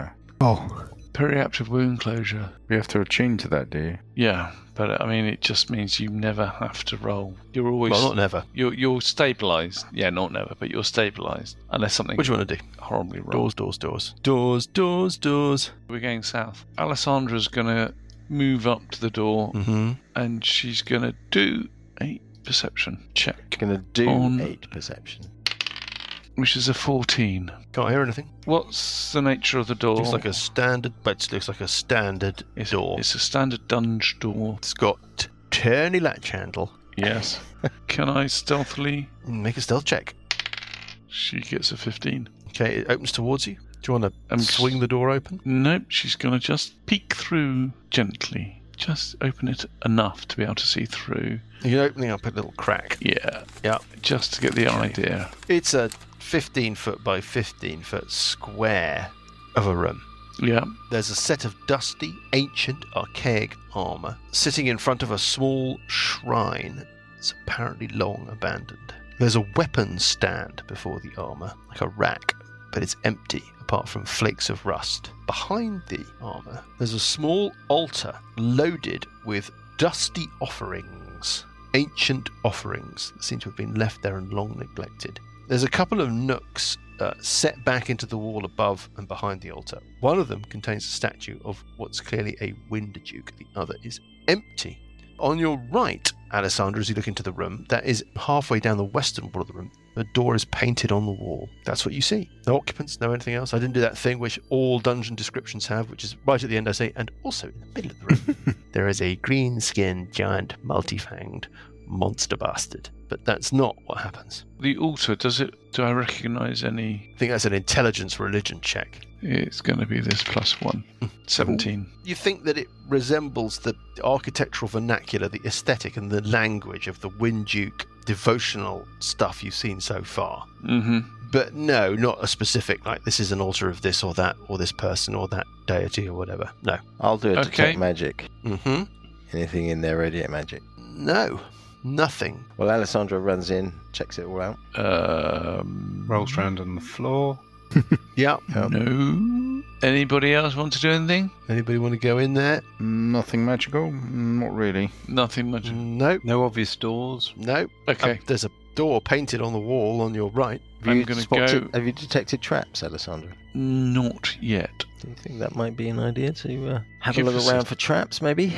though. Oh, periaptive wound closure. You have to attune to that, do you? Yeah, but I mean, it just means you never have to roll. You're always Well, not never. you're stabilized. Yeah, not never, but you're stabilized unless something What do you want to do? horribly wrong. Doors, doors, doors. Doors, doors, doors. We're going south. Alessandra's gonna move up to the door Mm-hmm. and she's gonna do a perception check, Going to do On- 8 perception. which is a 14. Can't hear anything. What's the nature of the door? Looks like a standard, but it looks like a standard door. It's a standard dunge door. It's got turny latch handle. Yes. Can I stealthily? Make a stealth check. She gets a 15. Okay, it opens towards you. Do you want to Um, swing the door open? Nope, she's going to just peek through gently. Just open it enough to be able to see through. You're opening up a little crack. Yeah. Yeah. Just to get the idea. It's a 15-foot by 15-foot square of a room. Yeah. There's a set of dusty, ancient, archaic armour sitting in front of a small shrine. It's apparently long abandoned. There's a weapons stand before the armour, like a rack, but it's empty apart from flakes of rust. Behind the armour, there's a small altar loaded with dusty offerings, ancient offerings that seem to have been left there and long neglected. There's a couple of nooks set back into the wall above and behind the altar. One of them contains a statue of what's clearly a Windaduke. The other is empty. On your right, Alessandra, as you look into the room, that is halfway down the western wall of the room, the door is painted on the wall. That's what you see. No occupants, no anything else. I didn't do that thing which all dungeon descriptions have, which is right at the end I say, and also in the middle of the room, there is a green-skinned, giant, multi-fanged monster bastard. But that's not what happens. The altar, do I recognise any? I think that's an intelligence religion check. It's going to be this +1. 17. You think that it resembles the architectural vernacular, the aesthetic and the language of the Windaduke devotional stuff you've seen so far. Mm-hmm. But no, not a specific, like this is an altar of this or that, or this person or that deity or whatever. No. I'll do a Okay. detect magic. Mm-hmm. Anything in there radiate magic? No. Nothing. Well, Alessandra runs in, checks it all out. Rolls around on the floor. Yeah. No. Anybody else want to do anything? Anybody want to go in there? Nothing magical? Not really. Nothing much. Nope. No obvious doors. Nope. Okay. There's a door painted on the wall on your right. I'm going to go. Have you detected traps, Alessandra? Not yet. Do you think that might be an idea to have Give a look us around for traps, maybe?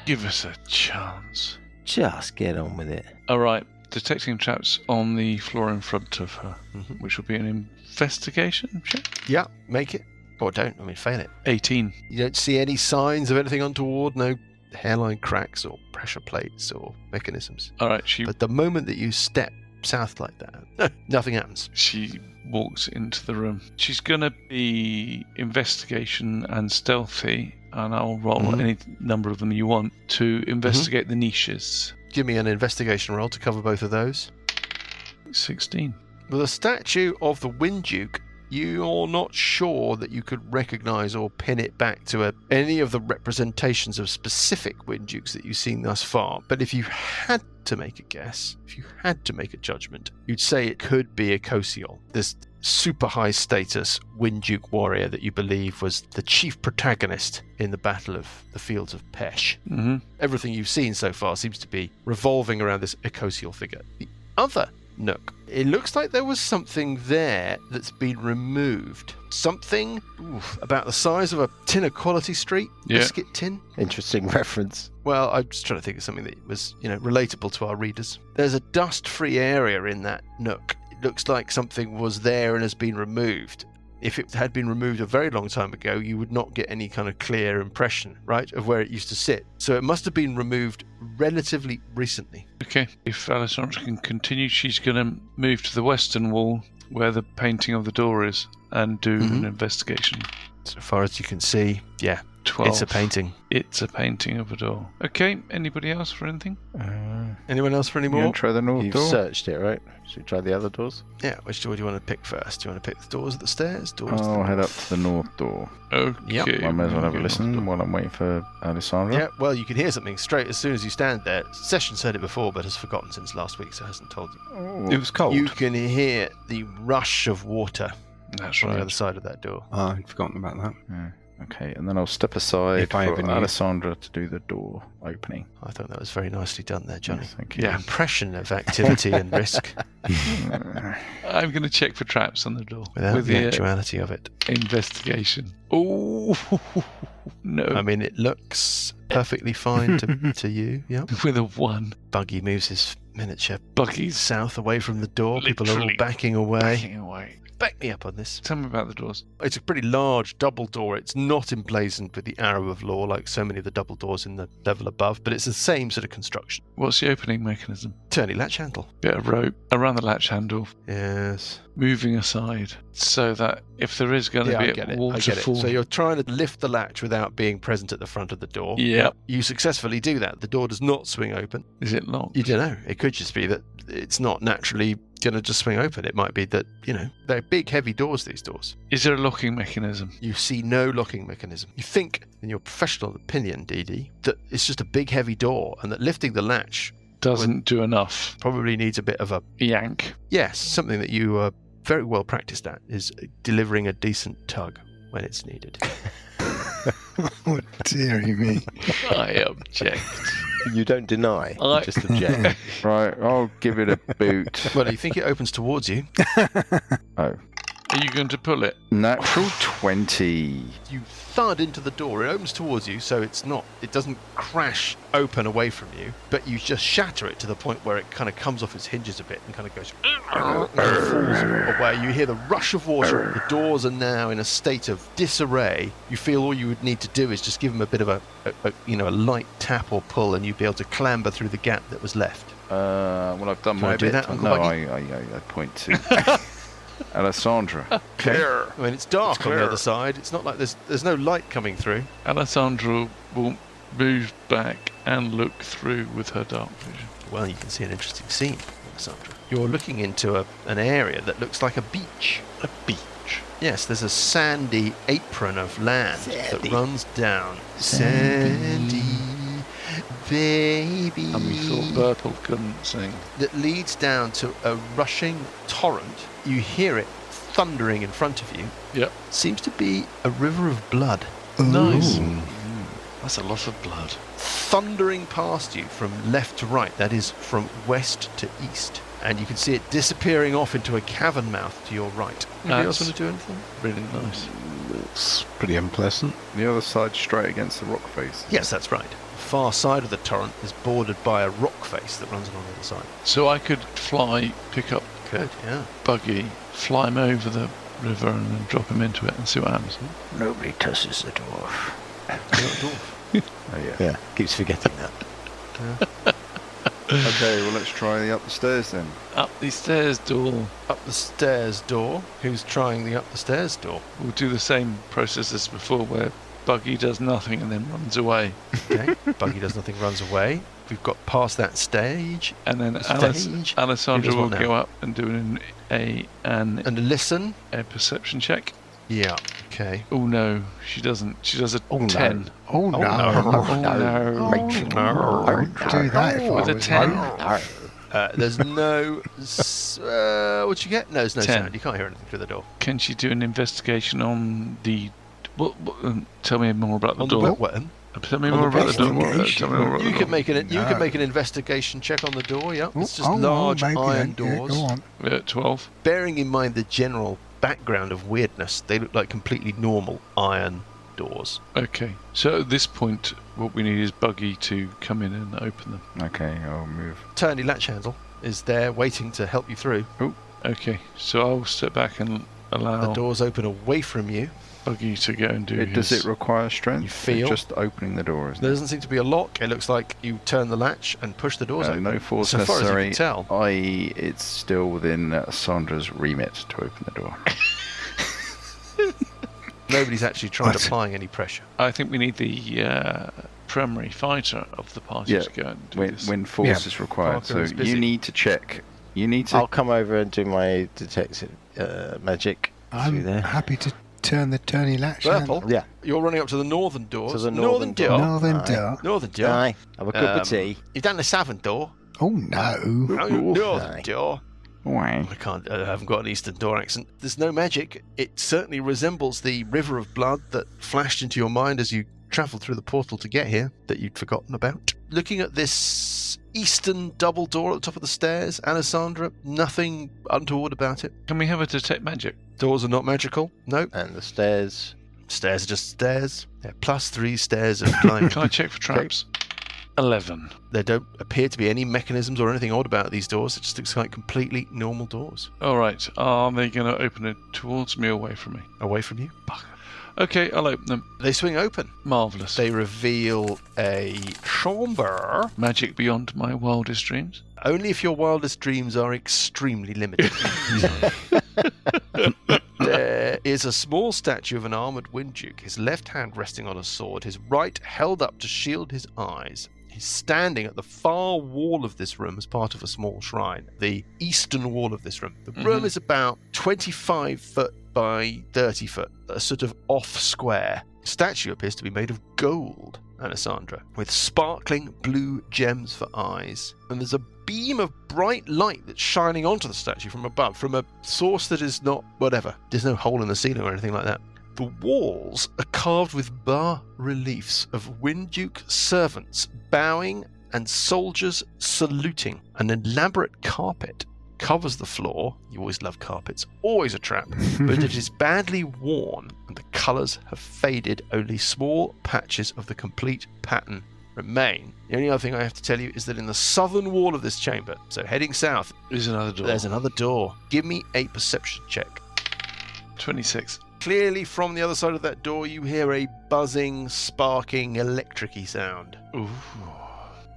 Give us a chance. Just get on with it. All right. Detecting traps on the floor in front of her, Mhm. which will be an investigation check. Yeah, make it. Or don't. I mean, fail it. 18. You don't see any signs of anything untoward, no hairline cracks or pressure plates or mechanisms. All right. She But the moment that you step south like that, nothing happens. She walks into the room. She's going to be investigation and stealthy, and I'll roll Mhm. any number of them you want to investigate the niches. Give me an investigation roll to cover both of those. 16. With a statue of the Windaduke, you're not sure that you could recognise or pin it back to any of the representations of specific Windadukes that you've seen thus far. But if you had to make a guess, if you had to make a judgment, you'd say it could be a Kosiol, this super high status Windaduke warrior that you believe was the chief protagonist in the Battle of the Fields of Pesh. Mm-hmm. Everything you've seen so far seems to be revolving around this Ecosial figure. The other nook, it looks like there was something there that's been removed. Something about the size of a tin of Quality Street biscuit tin. Interesting reference. Well, I'm just trying to think of something that was, relatable to our readers. There's a dust-free area in that nook. It looks like something was there and has been removed. If it had been removed a very long time ago, you would not get any kind of clear impression, right, of where it used to sit. So it must have been removed relatively recently. Okay. If Alessandra can continue, she's going to move to the western wall where the painting of the door is and do an investigation. So far as you can see, yeah, 12. it's a painting. It's a painting of a door. Okay. Anybody else for anything? Anyone else for any You more? want to try the north You've door? searched it, right? Should we try the other doors? Yeah, which door do you want to pick first? Do you want to pick the doors at the stairs? Doors I'll to head the up to the north door. Okay. Yep. I may as well have a we'll listen while I'm waiting for Alessandra. Yeah, well, you can hear something straight as soon as you stand there. Sessions heard it before, but has forgotten since last week, so hasn't told you. Oh, It was cold. You can hear the rush of water That's on the other right. side of that door. Oh, I'd forgotten about that. yeah. Okay, and then I'll step aside If I for ever knew. Alessandra to do the door opening. I thought that was very nicely done there, Johnny. Yes, thank you. Your impression of activity and risk I'm going to check for traps on the door without with the the actuality of it. investigation. Oh no! I mean, it looks perfectly fine to you. Yeah. With a 1. Buggy moves his miniature Buggy's south away from the door. People are all Literally backing away. backing away. Back me up on this. Tell me about the doors. It's a pretty large double door. It's not emblazoned with the arrow of law like so many of the double doors in the level above, but it's the same sort of construction. What's the opening mechanism? Turny latch handle. Bit of rope around the latch handle, Yes. moving aside, so that if there is going to Yeah, be I a get it. I waterfall. get it. So you're trying to lift the latch without being present at the front of the door. Yep. You successfully do that. The door does not swing open. Is it locked? You don't know. It could just be that it's not naturally going to just swing open. It might be that, they're big, heavy doors, these doors. Is there a locking mechanism? You see no locking mechanism. You think, in your professional opinion, DD, that it's just a big, heavy door and that lifting the latch doesn't do enough. Probably needs a bit of a... Yank. Yes, something that you are very well practiced at is delivering a decent tug when it's needed. Oh, dearie me. I object. You don't deny, you I- just object. Right, I'll give it a boot. Well, you think it opens towards you. Oh. Are you going to pull it? Natural 20. You thud into the door. It opens towards you, so it doesn't crash open away from you, but you just shatter it to the point where it kind of comes off its hinges a bit and kind of goes and falls away. You hear the rush of water. The doors are now in a state of disarray. You feel all you would need to do is just give them a bit of a light tap or pull, and you'd be able to clamber through the gap that was left. Well, I've done Can my I do bit. that, Uncle No, Buggy? I point to Alessandra. Clear. I mean, it's dark on the clear. other side. It's not like there's no light coming through. Alessandra will move back and look through with her dark vision. Well, you can see an interesting scene, Alessandra. You're looking into an area that looks like a beach. A beach. Yes, there's a sandy apron of land that runs down. Sandy, baby. And we thought Bertel couldn't sing. That leads down to a rushing torrent. You hear it thundering in front of you. Yep. Seems to be a river of blood. Nice. Ooh. That's a lot of blood. Thundering past you from left to right. That is from west to east. And you can see it disappearing off into a cavern mouth to your right. Anybody else want to do anything? Really nice. It's pretty unpleasant. The other side straight against the rock face. Yes, that's right. The far side of the torrent is bordered by a rock face that runs along the other side. So I could fly, pick up Good, yeah. Buggy, fly him over the river and then drop him into it and see what happens. Nobody touches the dwarf. Oh, yeah. Yeah, keeps forgetting that. Okay, well, let's try the up the stairs then. Up the stairs door. Up the stairs door. Who's trying the up the stairs door? We'll do the same process as before where Buggy does nothing and then runs away. Okay. Buggy does nothing, runs away. We've got past that stage. And then Stage. Alessandra Who does will what go now? up and do a listen. perception check. Yeah. Okay. Oh no, she doesn't. She does a Oh, no. 10. Oh, no. Oh no. Don't do that if I With a was 10. you. There's no... what'd you get? No, there's no 10. sound. You can't hear anything through the door. Can she do an investigation on the... tell me more about the On the door. button. Tell me on more the about the door. investigation. Tell me more about You the can door. make you can No. make an investigation check on the door. Yep. It's just Oh, large maybe iron then. Yeah, doors. go on. 12. Bearing in mind the general background of weirdness, they look like completely normal iron doors. Okay. So at this point, what we need is Buggy to come in and open them. Okay, I'll move. Turny latch handle is there waiting to help you through. Okay. So I'll step back and The allow doors open away from you. Buggy to go and do Does his... it require strength? You feel- It's just opening the door, isn't There it? doesn't seem to be a lock. It looks like you turn the latch and push the doors open. No force so far necessary. as you can tell. I.e., it's still within Sandra's remit to open the door. Nobody's actually tried What? applying any pressure. I think we need the primary fighter of the party Yeah, to go and do this. when force Yeah. is required. Parker is So busy. you need to check. You need to. I'll come over and do my detective magic through I'm there. happy to turn the turny latch Purple, handle. Yeah, you're running up to the northern doors. To the northern door. Northern Aye. door. Northern door. aye. Have a cup of tea. You've done the southern door. Oh, no. Northern Aye. door. Why? I haven't got an Eastern door accent. There's no magic. It certainly resembles the river of blood that flashed into your mind as you travelled through the portal to get here that you'd forgotten about. Looking at this Eastern double door at the top of the stairs, Alessandra, nothing untoward about it. Can we have a detect magic? Doors are not magical. Nope. And the stairs. Stairs are just stairs. They're +3 stairs of climbing. Can I check for traps? 11. There don't appear to be any mechanisms or anything odd about these doors. It just looks like completely normal doors. All right. Are they going to open it towards me or away from me? Away from you. Okay, I'll open them. They swing open. Marvellous. They reveal a chamber. Magic beyond my wildest dreams. Only if your wildest dreams are extremely limited. There is a small statue of an armoured wind duke, his left hand resting on a sword, his right held up to shield his eyes. He's standing at the far wall of this room as part of a small shrine, the eastern wall of this room. The room is about 25 foot by 30 foot, a sort of off square. statue appears to be made of gold, Alessandra, with sparkling blue gems for eyes. And there's a beam of bright light that's shining onto the statue from above, from a source that is not whatever. There's no hole in the ceiling or anything like that. The walls are carved with bas-reliefs of Winduke servants bowing and soldiers saluting. An elaborate carpet covers the floor. You always love carpets, always a trap, but it is badly worn and the colours have faded. Only small patches of the complete pattern remain. The only other thing I have to tell you is that in the southern wall of this chamber, so heading south, There's another door. there's another door. Give me a perception check. 26. Clearly from the other side of that door you hear a buzzing, sparking, electric-y sound. Ooh.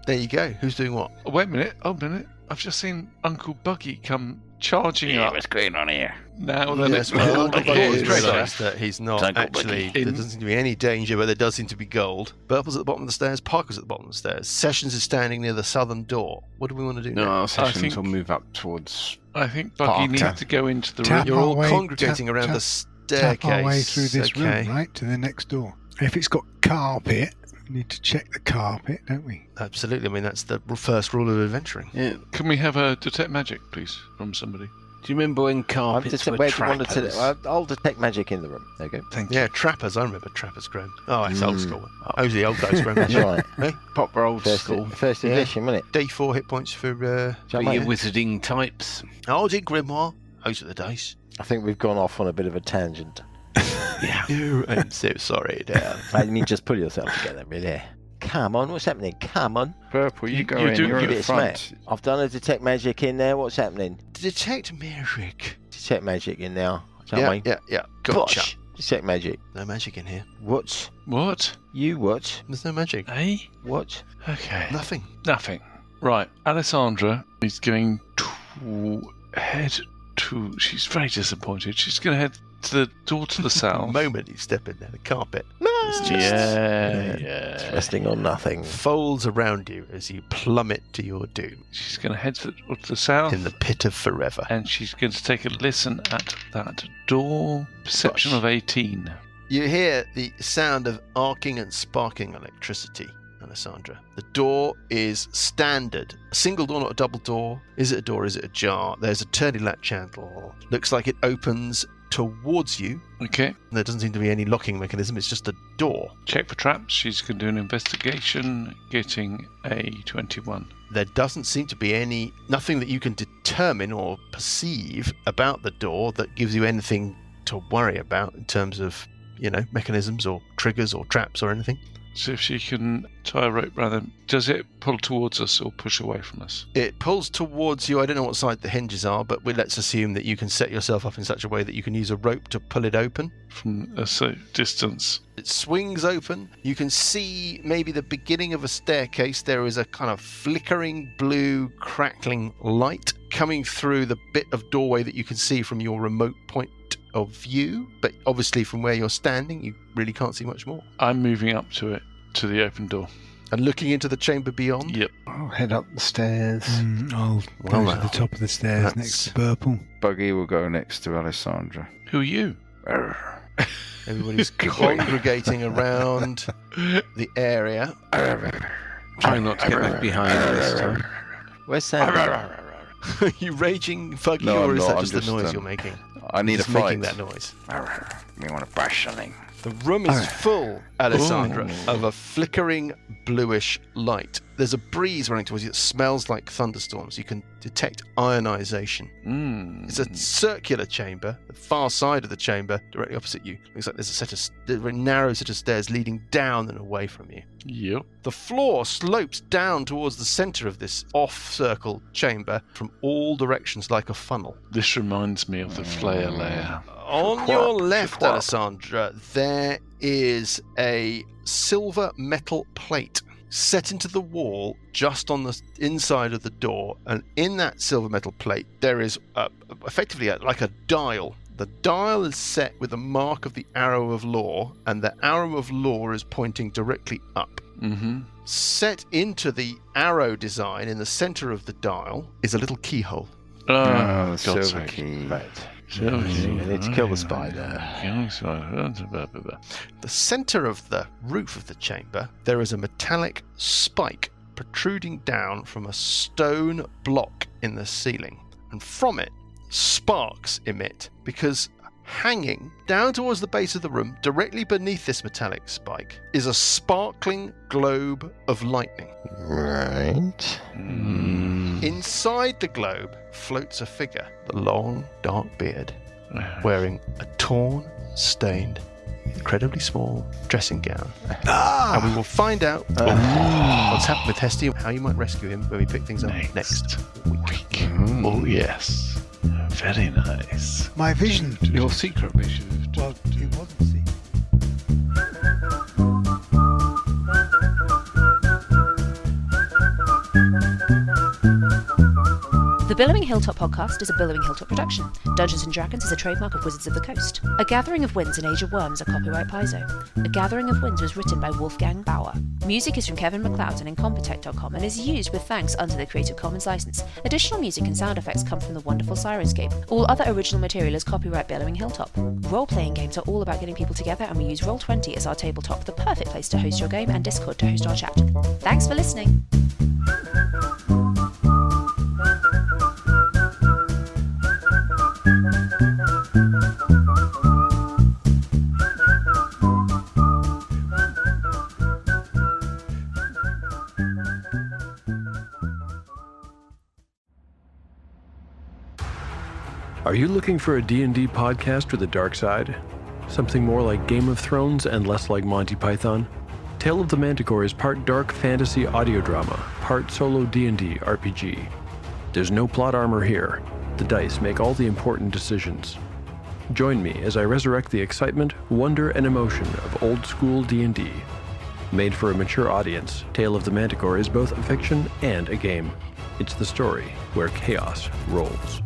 There you go. Who's doing what? Oh, wait a minute. I've just seen Uncle Buggy come charging up. what's going on here? Now that Yes, it's well, all the Uncle Buggy has doors realised that he's not Uncle actually. Buggy. There doesn't seem to be any danger, but there does seem to be gold. Purple's at the bottom of the stairs. Parker's at the bottom of the stairs. Sessions is standing near the southern door. What do we want to do now? No, Sessions think- will move up towards. I think Buggy Parker. needs to go into the Tap room. You're all our way- congregating tap- around tap- the staircase. Tap our way through this okay. room, right, to the next door. If it's got carpet, we need to check the carpet, don't we? Absolutely. I mean, that's the first rule of adventuring. Yeah. Can we have a detect magic, please, from somebody? Do you remember when carpets were Where do you want trappers? to? I'll detect magic in the room. There you go. Thank Yeah, trappers. I remember trappers, Graham. Oh, it's old school. Oh, the old guys, Graham. That's right. Hey, Proper old First, school. first Yeah. edition, wasn't it? D4 hit points for. Do you know For what I you mean? wizarding types. Oh, did Grimoire? Those are the dice. I think we've gone off on a bit of a tangent. Yeah. Oh, I'm so sorry, Dad. I mean, just pull yourself together, really. Come on, what's happening? Come on. Purple, you go you in. do- You're Give at it the a smack. front. I've done a detect magic in there. What's happening? Detect magic. Detect magic in now. Shall Yeah, we? yeah. Gotcha. Watch. Detect magic. No magic in here. What? What? You what? There's no magic. Eh? What? Okay. Nothing. Nothing. Right. Alessandra is going to head to. She's very disappointed. She's going to head to the door to the The south. moment you step in there, the carpet Yeah. Resting on nothing. folds around you as you plummet to your doom She's going to head to the south. in the pit of forever. And she's going to take a listen at that door. Perception of 18. You hear the sound of arcing and sparking electricity, Alessandra. The door is standard. A single door, not a double door. Is it a door? Is it a jar? There's a turning latch handle. Looks like it opens towards you. Okay. There doesn't seem to be any locking mechanism. It's just a door. Check for traps. She's going to do an investigation, getting a 21. There doesn't seem to be nothing that you can determine or perceive about the door that gives you anything to worry about in terms of, mechanisms or triggers or traps or anything. So if she can tie a rope around them, does it pull towards us or push away from us? It pulls towards you. I don't know what side the hinges are, but let's assume that you can set yourself up in such a way that you can use a rope to pull it open. From a safe distance. It swings open. You can see maybe the beginning of a staircase. There is a kind of flickering blue, crackling light coming through the bit of doorway that you can see from your remote point of view. But obviously from where you're standing, you really can't see much more. I'm moving up to it, to the open door. And looking into the chamber beyond. Yep. I'll head up the stairs. I'll Well, go to the now, top of the stairs that's- next to Purple. Buggy will go next to Alessandra. Who are you? Everybody's congregating around the area. Trying not to get left behind this time. Where's Sandy? Are you raging, Fuggy, No, or I'm is not. that I'm just the just, noise you're making? I need Just a fight. making that noise. We want to bash something. The room is full, Alessandra, of a flickering bluish light. There's a breeze running towards you that smells like thunderstorms. You can detect ionization. It's a circular chamber. The far side of the chamber, directly opposite you, looks like there's a very narrow set of stairs leading down and away from you. Yep. The floor slopes down towards the center of this off-circle chamber from all directions like a funnel. This reminds me of the flare layer. On your left, Alessandra, there is a silver metal plate set into the wall just on the inside of the door, and in that silver metal plate there is effectively like a dial. The dial is set with the mark of the arrow of law, and the arrow of law is pointing directly up. Mm-hmm. Set into the arrow design in the center of the dial is a little keyhole. Oh, God's silver sake. key. Right. You need to kill the spider. The center of the roof of the chamber, there is a metallic spike protruding down from a stone block in the ceiling. And from it, sparks emit, because hanging down towards the base of the room, directly beneath this metallic spike, is a sparkling globe of lightning. Right. Inside the globe floats a figure, the long, dark beard, wearing a torn, stained, incredibly small dressing gown. And we will find out what's happened with Hesty and how you might rescue him when we pick things up next week. Oh, yes. Very nice. My vision. Your secret vision. Well, it wasn't secret. The Billowing Hilltop podcast is a Billowing Hilltop production. Dungeons & Dragons is a trademark of Wizards of the Coast. A Gathering of Winds and Age of Worms are copyright Paizo. A Gathering of Winds was written by Wolfgang Bauer. Music is from Kevin MacLeod and Incompetech.com and is used with thanks under the Creative Commons license. Additional music and sound effects come from the wonderful Sirenscape. All other original material is copyright Billowing Hilltop. Role-playing games are all about getting people together, and we use Roll20 as our tabletop, the perfect place to host your game, and Discord to host our chat. Thanks for listening. Are you looking for a D&D podcast with a dark side? Something more like Game of Thrones and less like Monty Python? Tale of the Manticore is part dark fantasy audio drama, part solo D&D RPG. There's no plot armor here. The dice make all the important decisions. Join me as I resurrect the excitement, wonder, and emotion of old school D&D. Made for a mature audience, Tale of the Manticore is both a fiction and a game. It's the story where chaos rolls.